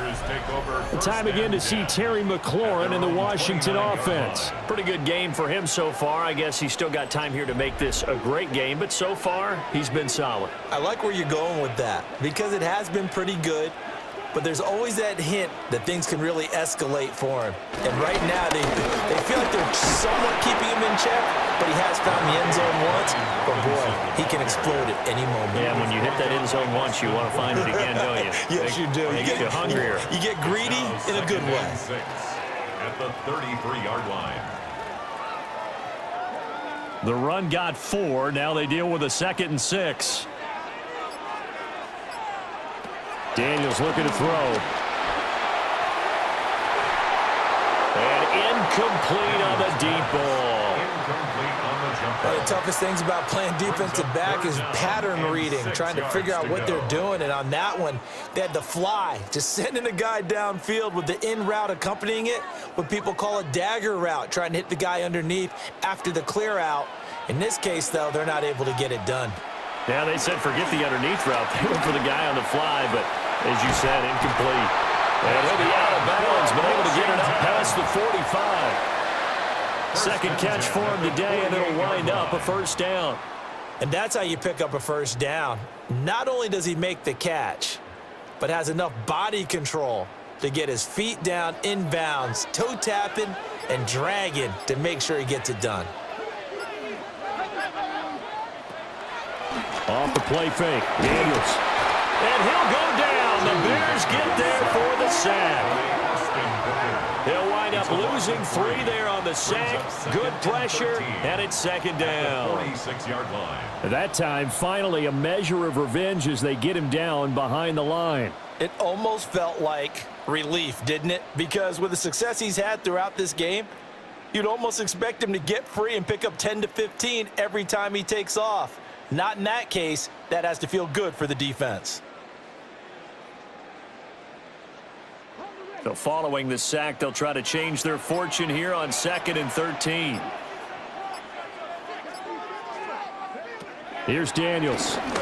The time again to see Terry McLaurin in the Washington offense. Pretty good game for him so far. I guess he's still got time here to make this a great game, but so far, he's been solid. I like where you're going with that because it has been pretty good, but there's always that hint that things can really escalate for him. And right now, they feel like they're somewhat keeping him in check, but he has found the end zone once. But, boy, he can explode at any moment. Yeah, when you hit that end zone once, you want to find it again, don't you? Yes, you do. You get hungrier. You get greedy in a good way. At the 33-yard line. The run got 4. Now they deal with a 2nd and 6. Daniels looking to throw. And incomplete on the deep ball. One of the toughest things about playing defensive back is pattern reading, trying to figure out what they're doing. And on that one, they had to fly, just sending a guy downfield with the in route accompanying it, what people call a dagger route, trying to hit the guy underneath after the clear out. In this case, though, they're not able to get it done. Yeah, they said forget the underneath route. They went for the guy on the fly, but as you said, incomplete. And he'll be out of bounds, but able to get it up past the 45. Second catch for him today, and it'll wind up a first down. And that's how you pick up a first down. Not only does he make the catch, but has enough body control to get his feet down inbounds, toe tapping and dragging to make sure he gets it done. Off the play fake, Daniels. And he'll go down. The Bears get there for the sack. They'll wind up losing 3 there on the sack. Good pressure, and it's 2nd down. 46-yard line. At that time, finally a measure of revenge as they get him down behind the line. It almost felt like relief, didn't it? Because with the success he's had throughout this game, you'd almost expect him to get free and pick up 10 to 15 every time he takes off. Not in that case. That has to feel good for the defense. So following the sack, they'll try to change their fortune here on 2nd and 13. Here's Daniels. And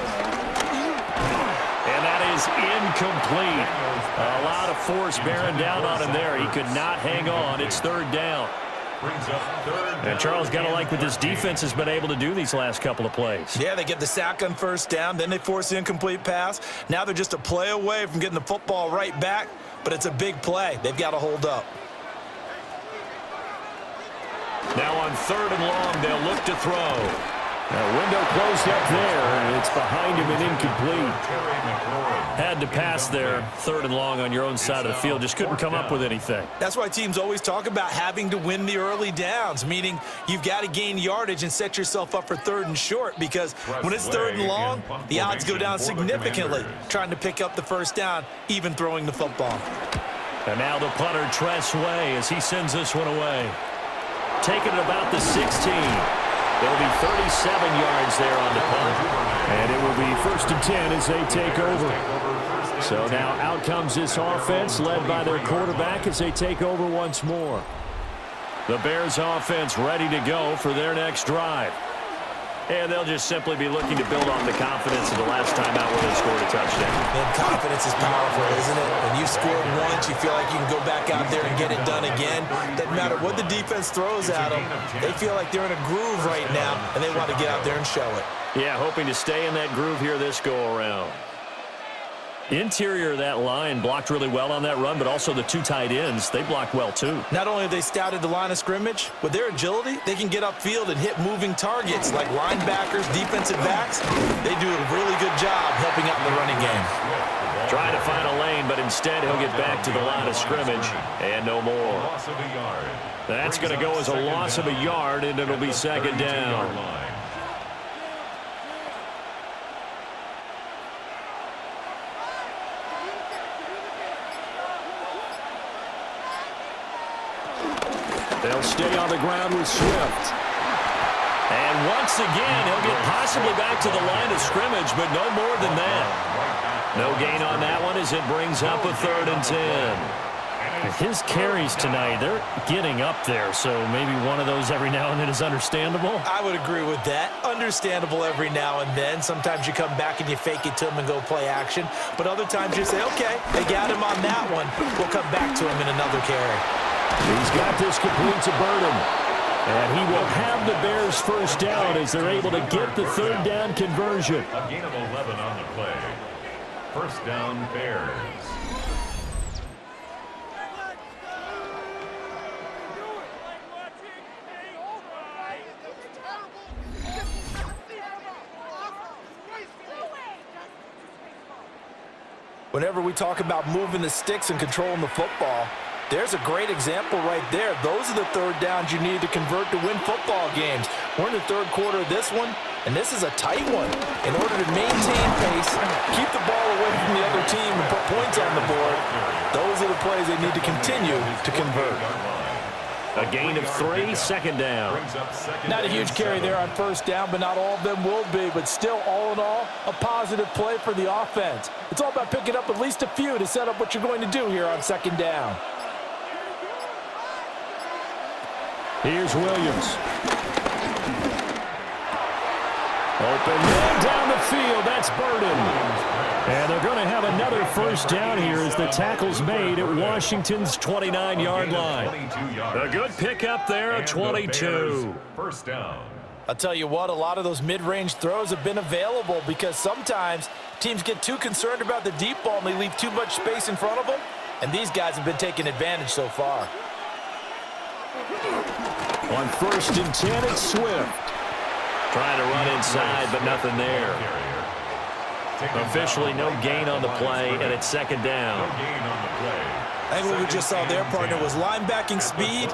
that is incomplete. A lot of force bearing down on him there. He could not hang on. It's 3rd down. Brings up 3rd down. And Charles, got to like what this defense has been able to do these last couple of plays. Yeah, they get the sack on first down, then they force the incomplete pass. Now they're just a play away from getting the football right back, but it's a big play. They've got to hold up. Now on 3rd and long, they'll look to throw. Now window closed up there, and it's behind him and incomplete. Had to pass there, 3rd and long on your own side of the field. Just couldn't come up with anything. That's why teams always talk about having to win the early downs, meaning you've got to gain yardage and set yourself up for 3rd and short, because when it's 3rd and long, the odds go down significantly trying to pick up the first down, even throwing the football. And now the punter, Tress Way, as he sends this one away. Taking it about the 16. There'll be 37 yards there on the punt. And it will be 1st and 10 as they take over. So now out comes this offense led by their quarterback as they take over once more. The Bears offense ready to go for their next drive. And they'll just simply be looking to build on the confidence of the last time out where they scored a touchdown. And confidence is powerful, isn't it? When you've scored once, you feel like you can go back out there and get it done again. Doesn't matter what the defense throws at them. They feel like they're in a groove right now, and they want to get out there and show it. Yeah, hoping to stay in that groove here this go-around. Interior of that line blocked really well on that run, but also the 2 tight ends, they blocked well too. Not only have they scouted the line of scrimmage, with their agility, they can get upfield and hit moving targets like linebackers, defensive backs. They do a really good job helping out in the running game. Trying to find a lane, but instead he'll get back to the line of scrimmage and no more. That's going to go as a loss of a yard, and it'll be 2nd down. They'll stay on the ground with Swift. And once again, he'll get possibly back to the line of scrimmage, but no more than that. No gain on that one as it brings up a 3rd and 10. His carries tonight, they're getting up there, so maybe one of those every now and then is understandable. I would agree with that. Understandable every now and then. Sometimes you come back and you fake it to him and go play action. But other times you say, okay, they got him on that one. We'll come back to him in another carry. He's got this complete to Burton. And he will have the Bears first down as they're able to get the 3rd down conversion. A gain of 11 on the play. First down, Bears. Whenever we talk about moving the sticks and controlling the football, there's a great example right there. Those are the 3rd downs you need to convert to win football games. We're in the third quarter of this one, and this is a tight one. In order to maintain pace, keep the ball away from the other team, and put points on the board, those are the plays they need to continue to convert. A gain of 3, second down. Not a huge carry there on first down, but not all of them will be. But still, all in all, a positive play for the offense. It's all about picking up at least a few to set up what you're going to do here on second down. Here's Williams. Open man down the field. That's Burden. And they're going to have another first down here as the tackle's made at Washington's 29-yard line. A good pickup there at 22. First down. I'll tell you what, a lot of those mid-range throws have been available because sometimes teams get too concerned about the deep ball and they leave too much space in front of them, and these guys have been taking advantage so far. On first and 10, it's Swift. Trying to run inside, but nothing there. Officially no gain on the play, and it's second down. I think what we just saw there, partner, was linebacking speed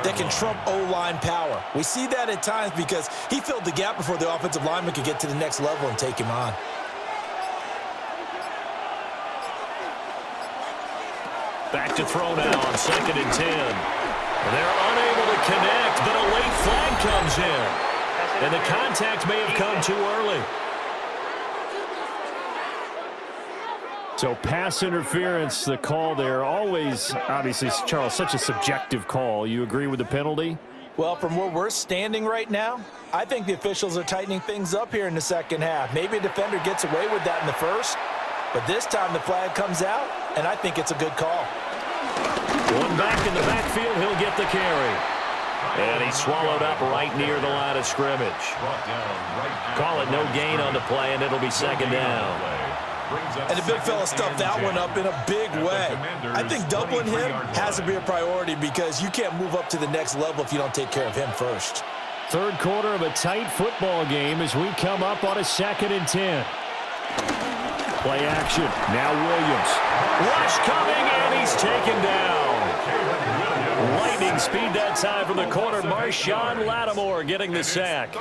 that can trump O-line power. We see that at times because he filled the gap before the offensive lineman could get to the next level and take him on. Back to throw now on second and 10. They're unable to connect, but a late flag comes in. And the contact may have come too early. So pass interference, the call there, always, obviously, Charles, such a subjective call. You agree with the penalty? Well, from where we're standing right now, I think the officials are tightening things up here in the second half. Maybe a defender gets away with that in the first, but this time the flag comes out, and I think it's a good call. One back in the backfield, he'll get the carry. And he's swallowed up right near the line of scrimmage. Call it no gain on the play, and it'll be second down. And the big fella stuffed that one up in a big way. I think doubling him has to be a priority because you can't move up to the next level if you don't take care of him first. Third quarter of a tight football game as we come up on a second and 10. Play action. Now Williams. Rush coming, and he's taken down. Lightning speed that time from the corner. Marshawn Lattimore getting the sack.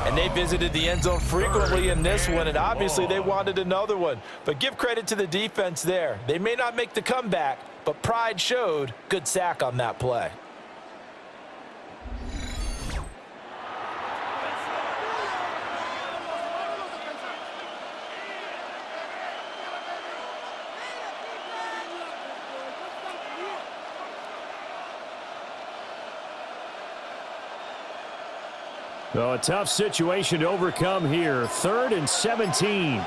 And they visited the end zone frequently in this one, and obviously they wanted another one. But give credit to the defense there. They may not make the comeback, but pride showed. Good sack on that play. So a tough situation to overcome here. 3rd and 17.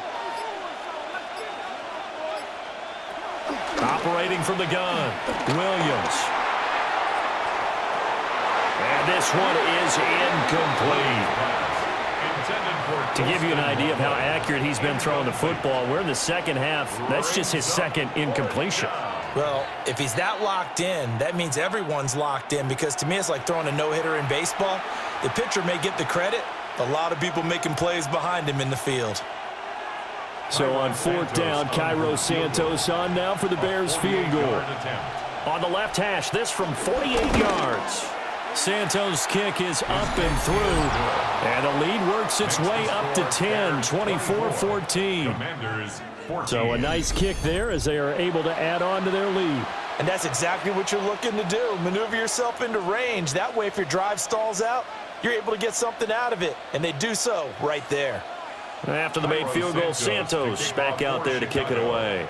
Operating from the gun, Williams. And this one is incomplete. To give you an idea of how accurate he's been throwing the football, we're in the second half. That's just his second incompletion. Well, if he's that locked in, that means everyone's locked in because to me it's like throwing a no-hitter in baseball. The pitcher may get the credit, a lot of people making plays behind him in the field. So on 4th down, Cairo Santos on now for the Bears field goal. On the left hash, this from 48 yards. Santos' kick is up and through. And the lead works its way up to 10, 24-14. So a nice kick there as they are able to add on to their lead. And that's exactly what you're looking to do. Maneuver yourself into range. That way if your drive stalls out, you're able to get something out of it. And they do so right there. After the made field goal, Santos back out there to kick it away.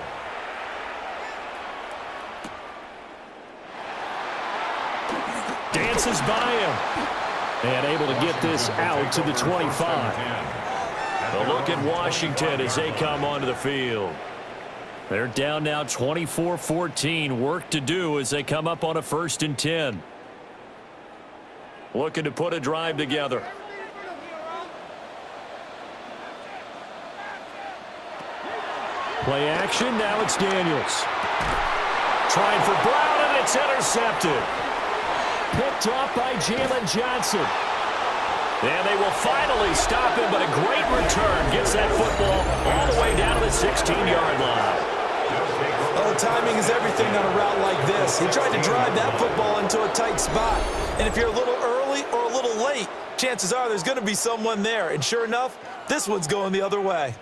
Dances by him. And able to get this out to the 25. A look at Washington as they come onto the field. They're down now 24-14. Work to do as they come up on a 1st and 10. Looking to put a drive together. Play action. Now it's Daniels. Trying for Brown, and it's intercepted. Picked off by Jalen Johnson. And they will finally stop him, but a great return gets that football all the way down to the 16-yard line. Oh, timing is everything on a route like this. He tried to drive that football into a tight spot. And if you're a little early or a little late, chances are there's going to be someone there. And sure enough, this one's going the other way.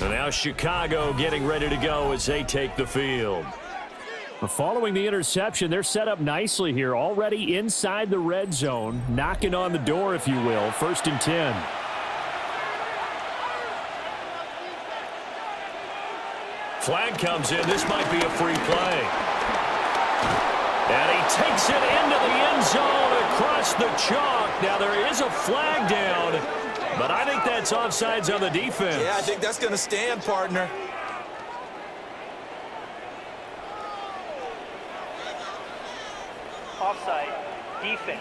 And now Chicago getting ready to go as they take the field. Following the interception, they're set up nicely here, already inside the red zone, knocking on the door, if you will. 1st and 10. Flag comes in. This might be a free play. And he takes it into the end zone across the chalk. Now there is a flag down, but I think that's offsides on the defense. Yeah, I think that's going to stand, partner. Offside, defense.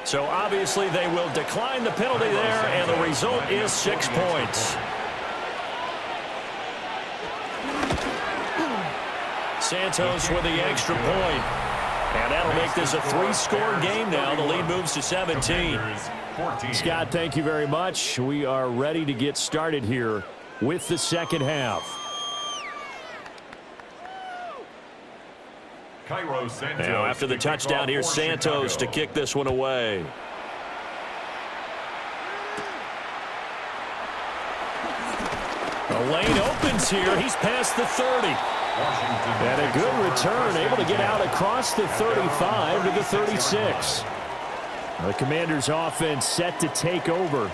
So obviously they will decline the penalty there, and the result is 6 points. Santos with the extra point. And that'll make this a 3-score game now. The lead moves to 17. Scott, thank you very much. We are ready to get started here with the second half. Now after the touchdown, here's Santos to kick this one away. The lane opens here. He's past the 30. And a good return, able to get out across the 35 to the 36. The Commanders' offense set to take over.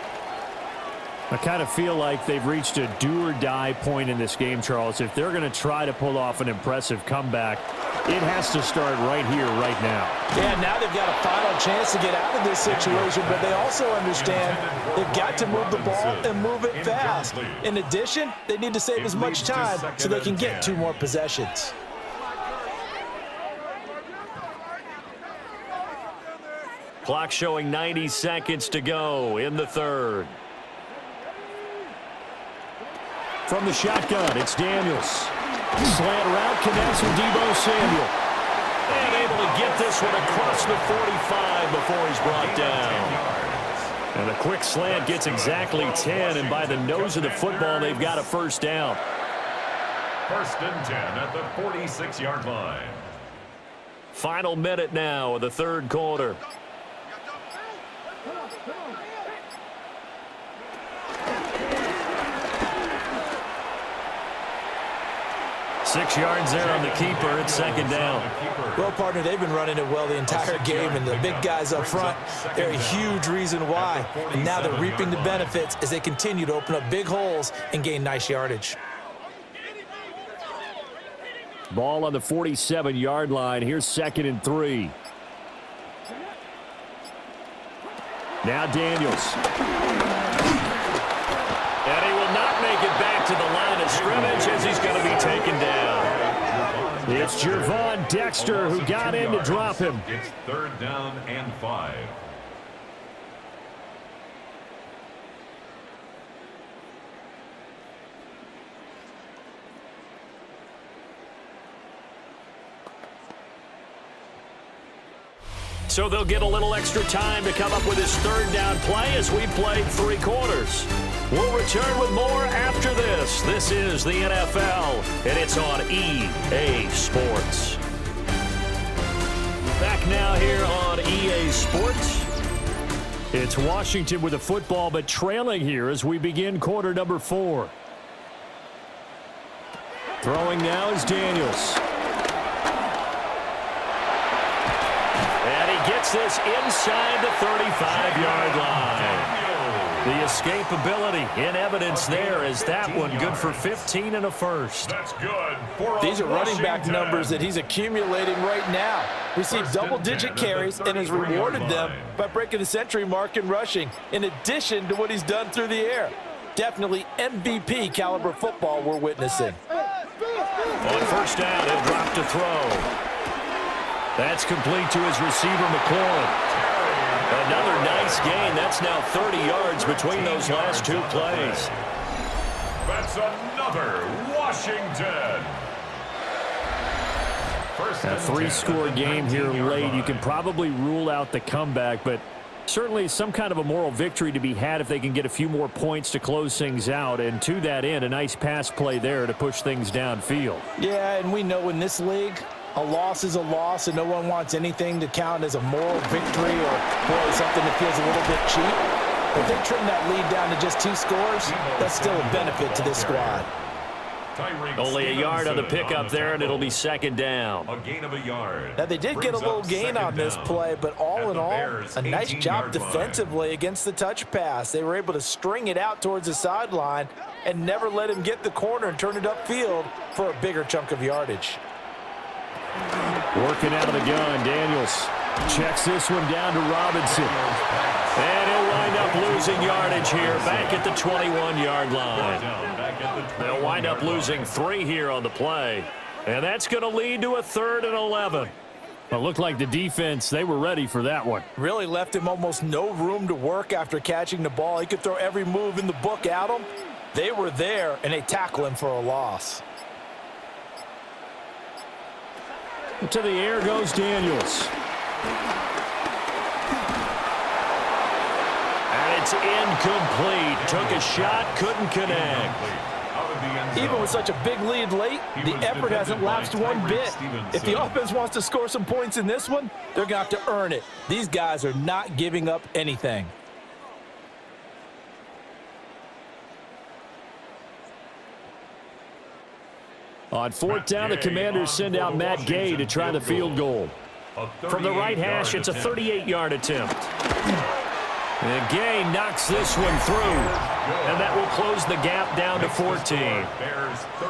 I kind of feel like they've reached a do-or-die point in this game, Charles. If they're going to try to pull off an impressive comeback, it has to start right here, right now. Yeah, now they've got a final chance to get out of this situation, but they also understand they've got to move the ball and move it fast. In addition, they need to save as much time so they can get 2 more possessions. Clock showing 90 seconds to go in the third. From the shotgun, it's Daniels. Slant route connects with Deebo Samuel. And able to get this one across the 45 before he's brought down. And a quick slant gets exactly 10, and by the nose of the football, they've got a first down. 1st and 10 at the 46-yard line. Final minute now of the third quarter. Six yards there on the keeper. It's second down. Well, partner, they've been running it well the entire game, and the big guys up front, they're a huge reason why. And now they're reaping the benefits as they continue to open up big holes and gain nice yardage. Ball on the 47-yard line. Here's 2nd and 3. Now Daniels. And he will not make it back to the line of scrimmage as he's going to be taken down. It's Gervon Dexter who got in to drop him. It's 3rd down and 5. So they'll get a little extra time to come up with his 3rd down play as we played 3 quarters. We'll return with more after this. This is the NFL, and it's on EA Sports. Back now here on EA Sports. It's Washington with the football, but trailing here as we begin quarter number 4. Throwing now is Daniels. Gets this inside the 35-yard line. The escapability in evidence there is that one good for 15 and a first. That's good. These are running back numbers that he's accumulating right now. Received double-digit carries and has rewarded them by breaking the century mark in rushing, in addition to what he's done through the air. Definitely MVP caliber football we're witnessing. On 1st down, he'll drop to throw. That's complete to his receiver, McLaurin. Another nice gain. That's now 30 yards between those last 2 plays. That's another Washington. A 3-score game here late. You can probably rule out the comeback, but certainly some kind of a moral victory to be had if they can get a few more points to close things out. And to that end, a nice pass play there to push things downfield. Yeah, and we know in this league, A loss is a loss, and no one wants anything to count as a moral victory or, boy, something that feels a little bit cheap. If they trim that lead down to just 2 scores, that's still a benefit to this squad. Only a yard on the pickup there, and it'll be second down. A gain of a yard. Now, they did get a little gain on this play, but all in all, a nice job defensively against the touch pass. They were able to string it out towards the sideline and never let him get the corner and turn it upfield for a bigger chunk of yardage. Working out of the gun, Daniels checks this one down to Robinson. And he'll wind up losing yardage here, back at the 21-yard line. They'll wind up losing 3 here on the play. And that's going to lead to a 3rd and 11. Well, it looked like the defense, they were ready for that one. Really left him almost no room to work after catching the ball. He could throw every move in the book at him. They were there, and they tackle him for a loss. To the air goes Daniels. And it's incomplete. Took a shot, couldn't connect. Even with such a big lead late, the effort hasn't lapsed one bit. If the offense wants to score some points in this one, they're going to have to earn it. These guys are not giving up anything. On 4th down, the Commanders send out Matt Gay to try the field goal. From the right hash, it's a 38-yard attempt. And Gay knocks this one through. And that will close the gap down to 14.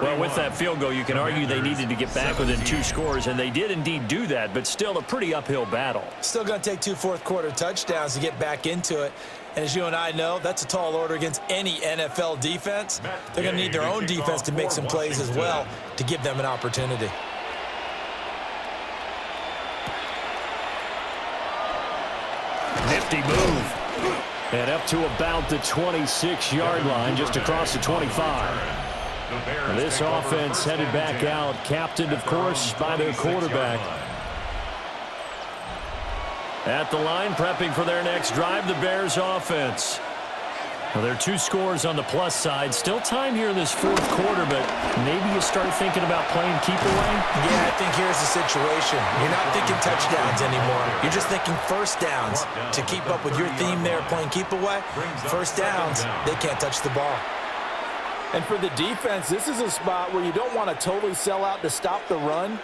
Well, with that field goal, you can argue they needed to get back within 2 scores, and they did indeed do that, but still a pretty uphill battle. Still going to take 2 fourth-quarter touchdowns to get back into it. And as you and I know, that's a tall order against any NFL defense. They're going to need their own defense to make some plays as well to give them an opportunity. Nifty move. And up to about the 26-yard line, just across the 25. This offense headed back out, captained, of course, by their quarterback. At the line, prepping for their next drive, the Bears offense. Well, there are 2 scores on the plus side. Still time here in this 4th quarter, but maybe you start thinking about playing keep away? Yeah, I think here's the situation. You're not thinking touchdowns anymore. You're just thinking first downs. To keep up with your theme there, playing keep away, first downs, they can't touch the ball. And for the defense, this is a spot where you don't want to totally sell out to stop the run,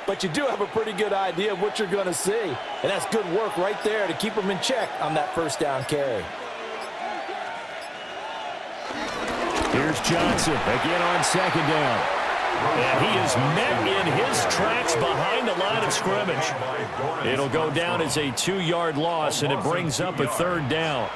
but you do have a pretty good idea of what you're going to see. And that's good work right there to keep them in check on that first down carry. Here's Johnson again on 2nd down. And he is met in his tracks behind the line of scrimmage. It'll go down as a 2-yard loss, and it brings up a 3rd down.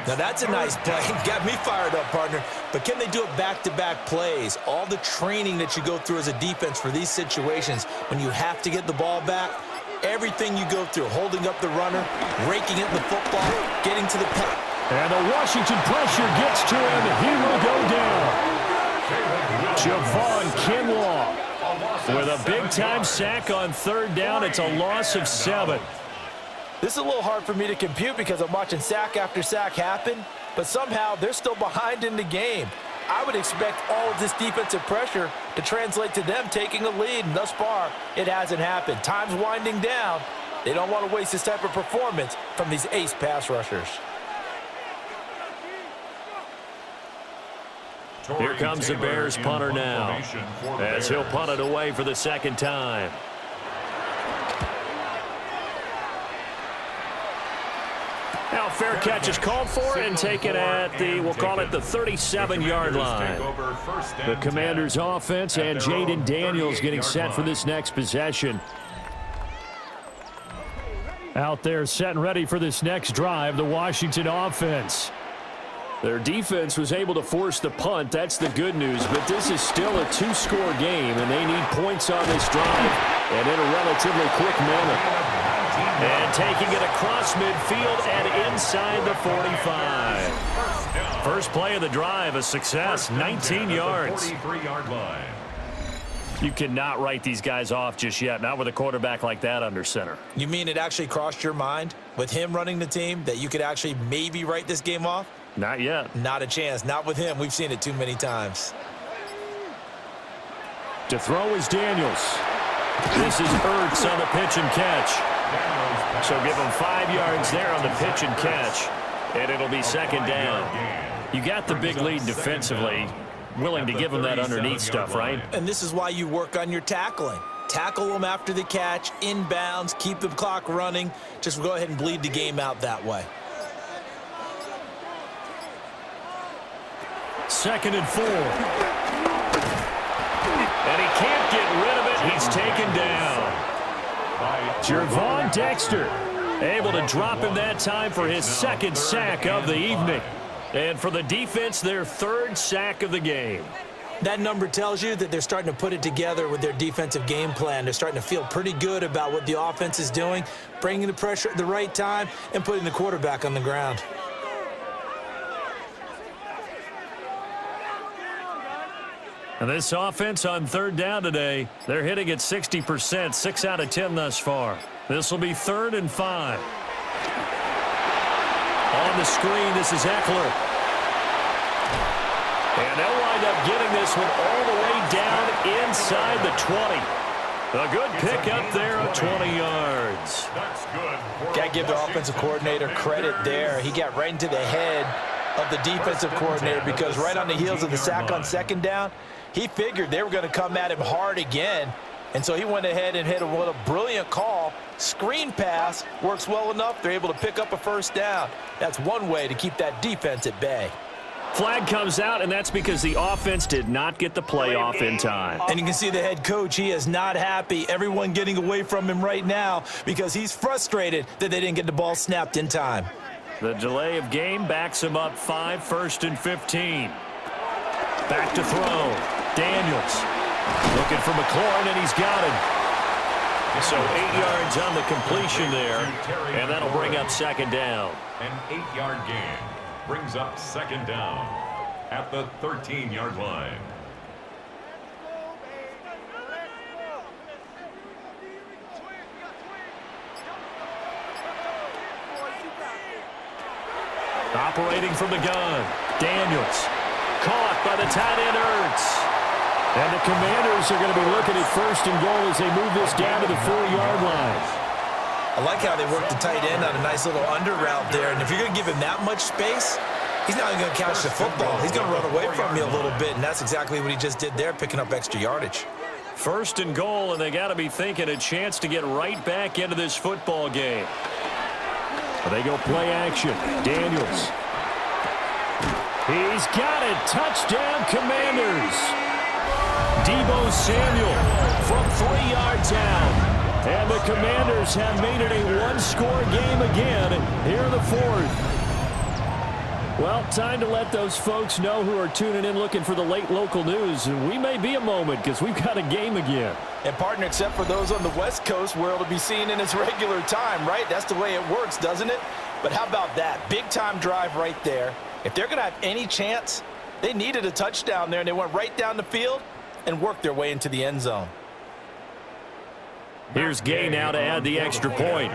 Now that's a nice play. Got me fired up, partner. But can they do it back-to-back plays? All the training that you go through as a defense for these situations, when you have to get the ball back, everything you go through, holding up the runner, raking at the football, getting to the pass. And the Washington pressure gets to him. He will go down. Javon Kinlaw with a big-time sack on 3rd down. It's a loss of 7. This is a little hard for me to compute because I'm watching sack after sack happen, but somehow they're still behind in the game. I would expect all of this defensive pressure to translate to them taking a lead, and thus far, it hasn't happened. Time's winding down. They don't want to waste this type of performance from these ace pass rushers. Here comes the Bears punter now, as he'll punt it away for the 2nd time. Now fair catch is called for and taken at the, we'll call it the 37-yard line. The Commanders offense and Jaden Daniels getting set for this next possession. Out there set and ready for this next drive, the Washington offense. Their defense was able to force the punt. That's the good news. But this is still a 2-score game, and they need points on this drive, and in a relatively quick manner. And taking it across midfield and inside the 45. First play of the drive, a success, 19 yards. 43-yard line. You cannot write these guys off just yet, not with a quarterback like that under center. You mean it actually crossed your mind with him running the team that you could actually maybe write this game off? Not yet. Not a chance. Not with him. We've seen it too many times. To throw is Daniels. This is Ertz on the pitch and catch. So give him 5 yards there on the pitch and catch, and it'll be second down. You got the big lead defensively, willing to give him that underneath stuff, right? And this is why you work on your tackling. Tackle them after the catch, inbounds, keep the clock running. Just go ahead and bleed the game out that way. 2nd and 4. And he can't get rid of it. He's taken down. Jervon Dexter able to drop him that time for his 2nd sack of the evening. And for the defense, their 3rd sack of the game. That number tells you that they're starting to put it together with their defensive game plan. They're starting to feel pretty good about what the offense is doing, bringing the pressure at the right time, and putting the quarterback on the ground. And this offense on 3rd down today, they're hitting at 60%, 6 out of 10 thus far. This will be 3rd and 5. On the screen, this is Eckler. And they'll wind up getting this one all the way down inside the 20. A good pick up there of 20 yards. Got to give the offensive coordinator credit there. He got right into the head of the defensive coordinator because right on the heels of the sack on 2nd down, he figured they were going to come at him hard again. And so he went ahead and hit a brilliant call. Screen pass works well enough. They're able to pick up a 1st down. That's one way to keep that defense at bay. Flag comes out, and that's because the offense did not get the play off in time. And you can see the head coach, he is not happy. Everyone getting away from him right now because he's frustrated that they didn't get the ball snapped in time. The delay of game backs him up 5, 1st and 15. Back to throw. Daniels looking for McLaurin, and he's got him. So 8 yards on the completion there, and that'll bring up 2nd down. An 8-yard gain brings up 2nd down at the 13-yard line. Operating from the gun, Daniels. Caught by the tight end, Ertz. And the Commanders are going to be looking at 1st and goal as they move this down to the 4-yard line. I like how they work the tight end on a nice little under route there. And if you're going to give him that much space, he's not even going to catch the football. He's going to run away from you a little bit, and that's exactly what he just did there, picking up extra yardage. 1st and goal, and they got to be thinking a chance to get right back into this football game. They go play action. Daniels. He's got it. Touchdown, Commanders. Deebo Samuel from 3 yards out. And the Commanders have made it a one-score game again here in the 4th. Well, time to let those folks know who are tuning in looking for the late local news. We may be a moment because we've got a game again. And, partner, except for those on the West Coast where it'll be seen in its regular time, right? That's the way it works, doesn't it? But how about that? Big-time drive right there. If they're going to have any chance, they needed a touchdown there, and they went right down the field and worked their way into the end zone. Here's Gay now to add the extra point.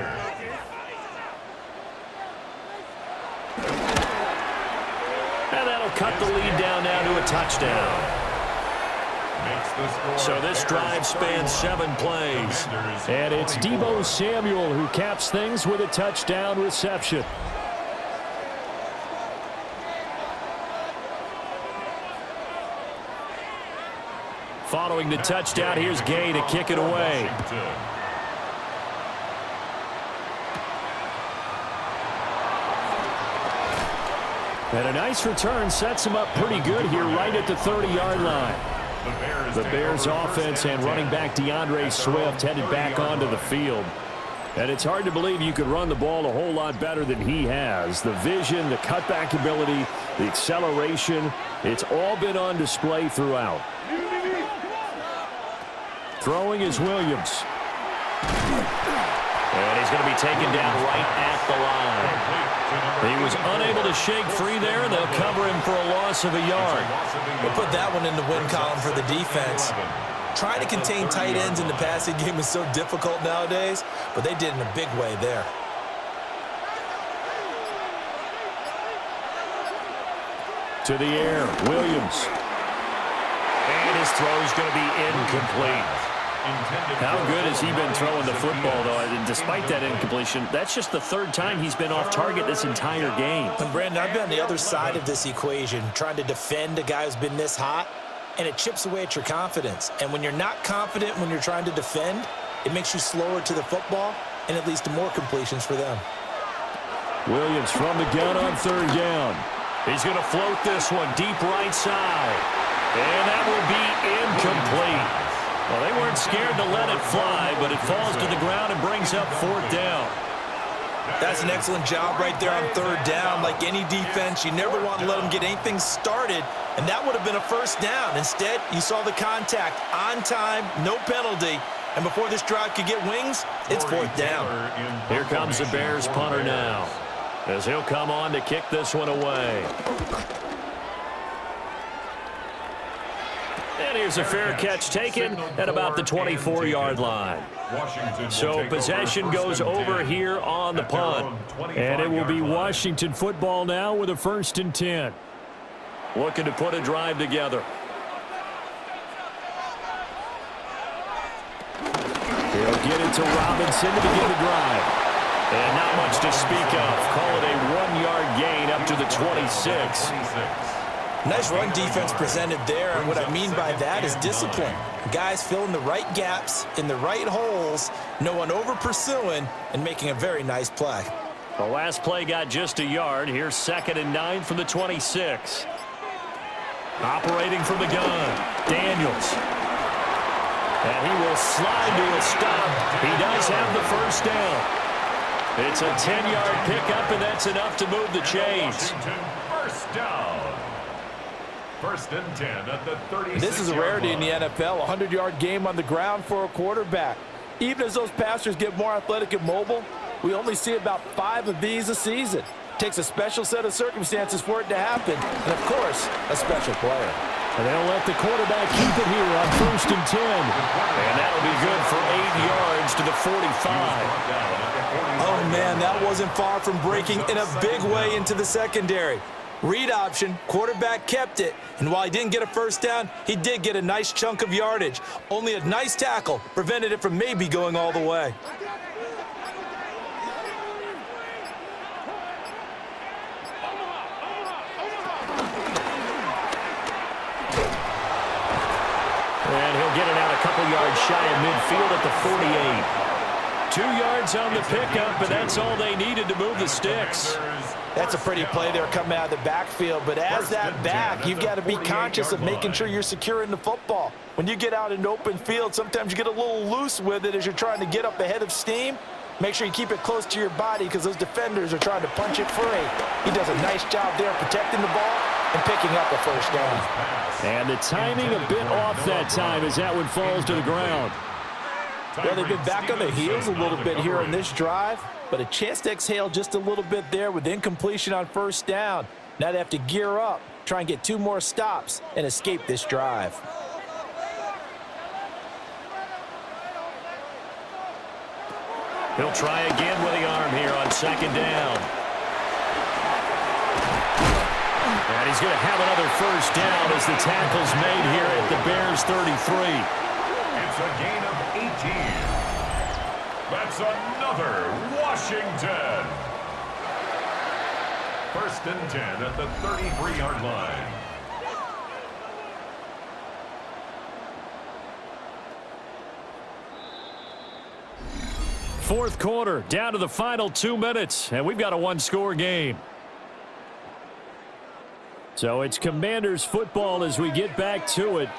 And that'll cut the lead down now to a touchdown. So this drive spans 7 plays. And it's Deebo Samuel who caps things with a touchdown reception. Following the touchdown, here's Gay to kick it away. And a nice return sets him up pretty good here right at the 30-yard line. The Bears offense and running back DeAndre Swift headed back onto the field. And it's hard to believe you could run the ball a whole lot better than he has. The vision, the cutback ability, the acceleration, it's all been on display throughout. Throwing is Williams. And he's going to be taken down right at the line. He was unable to shake free there, and they'll cover him for a loss of a yard. We'll put that one in the win column for the defense. Trying to contain tight ends in the passing game is so difficult nowadays, but they did in a big way there. To the air, Williams. And his throw is going to be incomplete. How good has he been throwing the football, though? And despite that incompletion, that's just the third time he's been off target this entire game. And Brandon, I've been on the other side of this equation, trying to defend a guy who's been this hot, and it chips away at your confidence. And when you're not confident when you're trying to defend, it makes you slower to the football, and it leads to more completions for them. Williams from the gun on third down. He's going to float this one deep right side. And that will be incomplete. Well, they weren't scared to let it fly, but it falls to the ground and brings up fourth down. That's an excellent job right there on third down. Like any defense, you never want to let them get anything started, and that would have been a first down. Instead, you saw the contact on time, no penalty, and before this drive could get wings, it's fourth down. Here comes the Bears punter now, as he'll come on to kick this one away. And here's a fair catch taken at about the 24-yard line. So possession goes over here on the punt. And it will be Washington football now with a 1st and 10. Looking to put a drive together. He'll get it to Robinson to begin the drive. And not much to speak of. Call it a 1-yard gain up to the 26. Nice run defense presented there, and what I mean by that is discipline. Guys filling the right gaps in the right holes, no one over-pursuing, and making a very nice play. The last play got just a yard. Here's 2nd and 9 from the 26. Operating from the gun, Daniels. And he will slide to a stop. He does have the first down. It's a 10-yard pickup, and that's enough to move the chains. First down. 1st and 10 at the 36. This is a rarity in the NFL, a 100-yard game on the ground for a quarterback. Even as those passers get more athletic and mobile, we only see about 5 of these a season. It takes a special set of circumstances for it to happen, and of course, a special player. And they'll let the quarterback keep it here on 1st and 10. And that'll be good for 8 yards to the 45. Oh, man, that wasn't far from breaking in a big way into the secondary. Read option, quarterback kept it, and while he didn't get a first down, he did get a nice chunk of yardage. Only a nice tackle prevented it from maybe going all the way. And he'll get it out a couple yards shy of midfield at the 48. 2 yards on the pickup, but that's all they needed to move the sticks. That's a pretty play there coming out of the backfield, but as that back, you've got to be conscious of making sure you're securing the football. When you get out in open field, sometimes you get a little loose with it as you're trying to get up ahead of steam. Make sure you keep it close to your body because those defenders are trying to punch it free. He does a nice job there protecting the ball and picking up the first down. And the timing a bit off that time as that one falls to the ground. Well, they've been back on their heels a little bit here on this drive, but a chance to exhale just a little bit there with incompletion on first down. Now they have to gear up, try and get 2 more stops, and escape this drive. He'll try again with the arm here on 2nd down. And he's going to have another first down as the tackle's made here at the Bears 33. It's a gain of 18. That's another Washington. 1st and 10 at the 33-yard line. Fourth quarter, down to the final 2 minutes, and we've got a 1-score game. So it's Commanders football as we get back to it.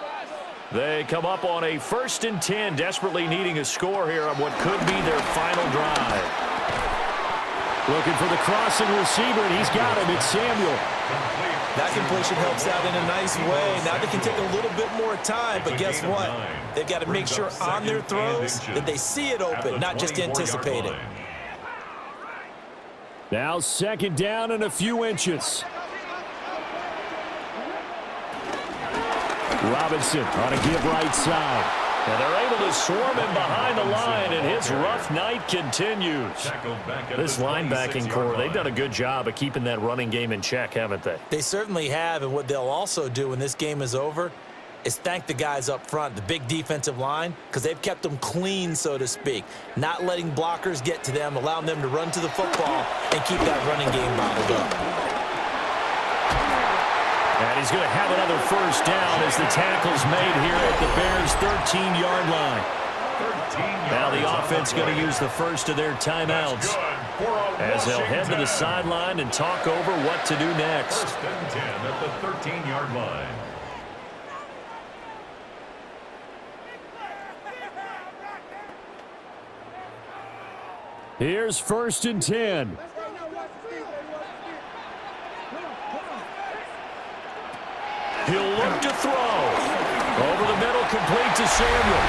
They come up on a 1st and 10, desperately needing a score here on what could be their final drive. Looking for the crossing receiver, and he's got him. It's Samuel. That completion helps out in a nice way. Now they can take a little bit more time, but guess what? They've got to make sure on their throws that they see it open, not just anticipate it. Now 2nd down and a few inches. Robinson on a give right side. And they're able to swarm him behind the line, and his rough night continues. This linebacking core, they've done a good job of keeping that running game in check, haven't they? They certainly have, and what they'll also do when this game is over is thank the guys up front, the big defensive line, because they've kept them clean, so to speak, not letting blockers get to them, allowing them to run to the football and keep that running game bottled up. And he's going to have another first down as the tackle's made here at the Bears' 13-yard line. Now the offense going to use the first of their timeouts as they'll head to the sideline and talk over what to do next. First and 10 at the 13-yard line. Here's first and 10. He'll look to throw. Over the middle, complete to Samuel.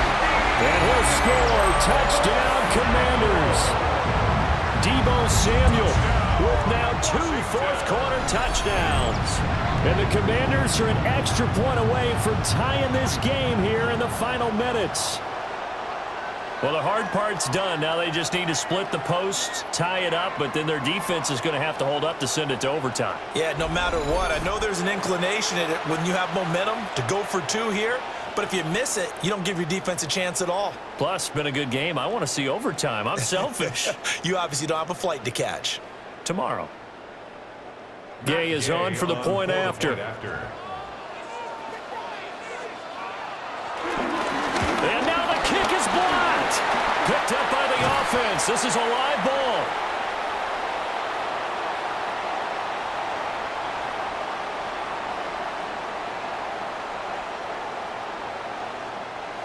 And he'll score. Touchdown, Commanders. Deebo Samuel with now 2 fourth-quarter touchdowns. And the Commanders are an extra point away from tying this game here in the final minutes. Well, the hard part's done. Now they just need to split the posts, tie it up, but then their defense is going to have to hold up to send it to overtime. Yeah, no matter what. I know there's an inclination in it when you have momentum to go for 2 here, but if you miss it, you don't give your defense a chance at all. Plus, it's been a good game. I want to see overtime. I'm selfish. You obviously don't have a flight to catch. Tomorrow. Gay is on for the point after. And now the kick is blocked. Picked up by the offense. This is a live ball.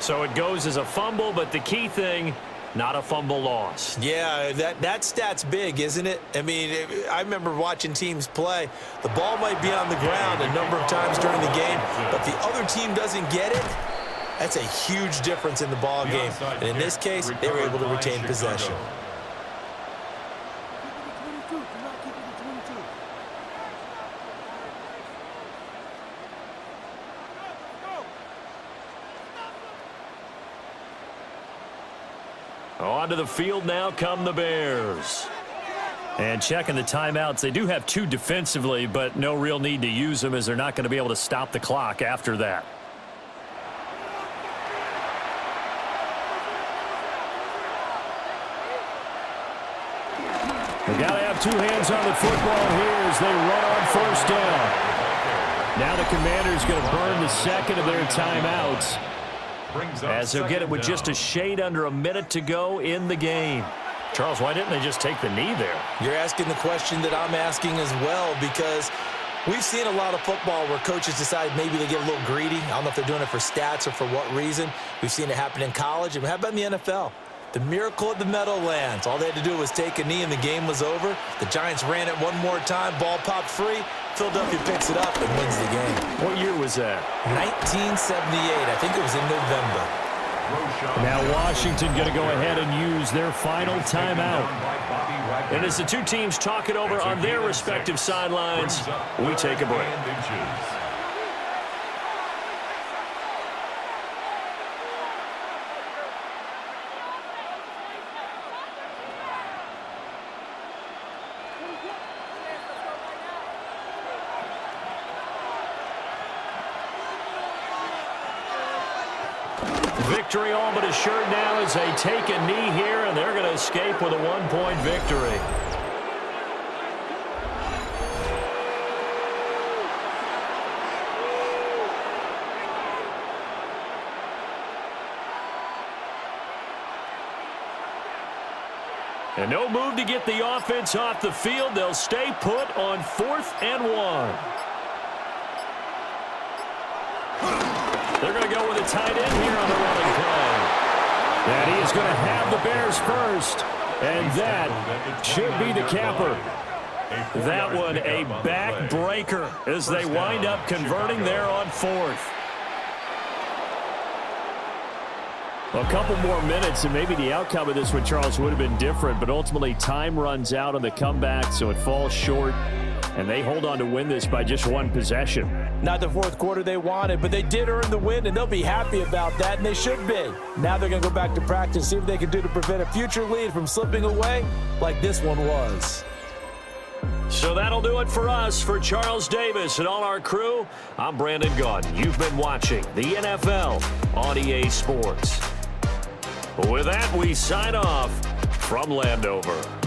So it goes as a fumble, but the key thing, not a fumble loss. Yeah, that stat's big, isn't it? I mean, I remember watching teams play. The ball might be on the ground a number of times during the game, but the other team doesn't get it. That's a huge difference in the ball game. And in this case, they were able to retain possession. Onto the field now come the Bears. And checking the timeouts, they do have 2 defensively, but no real need to use them as they're not going to be able to stop the clock after that. They got to have 2 hands on the football here as they run on first down. Now the Commanders going to burn the second of their timeouts, as they'll get it with just a shade under a minute to go in the game. Charles, why didn't they just take the knee there? You're asking the question that I'm asking as well, because we've seen a lot of football where coaches decide maybe they get a little greedy. I don't know if they're doing it for stats or for what reason. We've seen it happen in college, and how about in the NFL? The miracle of the Meadowlands. All they had to do was take a knee, and the game was over. The Giants ran it one more time. Ball popped free. Philadelphia picks it up and wins the game. What year was that? 1978. I think it was in November. Now Washington going to go ahead and use their final timeout. And as the 2 teams talk it over on their respective sidelines, we take a break. Victory all but assured now as they take a knee here, and they're going to escape with a 1-point victory. And no move to get the offense off the field. They'll stay put on 4th and 1. They're going to go with a tight end here on the running play. And he is going to have the Bears first. And that should be the capper. That one a backbreaker as they wind up converting there on 4th. A couple more minutes, and maybe the outcome of this one, Charles, would have been different. But ultimately, time runs out on the comeback, so it falls short. And they hold on to win this by just 1 possession. Not the 4th quarter they wanted, but they did earn the win, and they'll be happy about that, and they should be. Now they're going to go back to practice, see what they can do to prevent a future lead from slipping away like this one was. So that'll do it for us. For Charles Davis and all our crew, I'm Brandon Gaudin. You've been watching the NFL on EA Sports. With that, we sign off from Landover.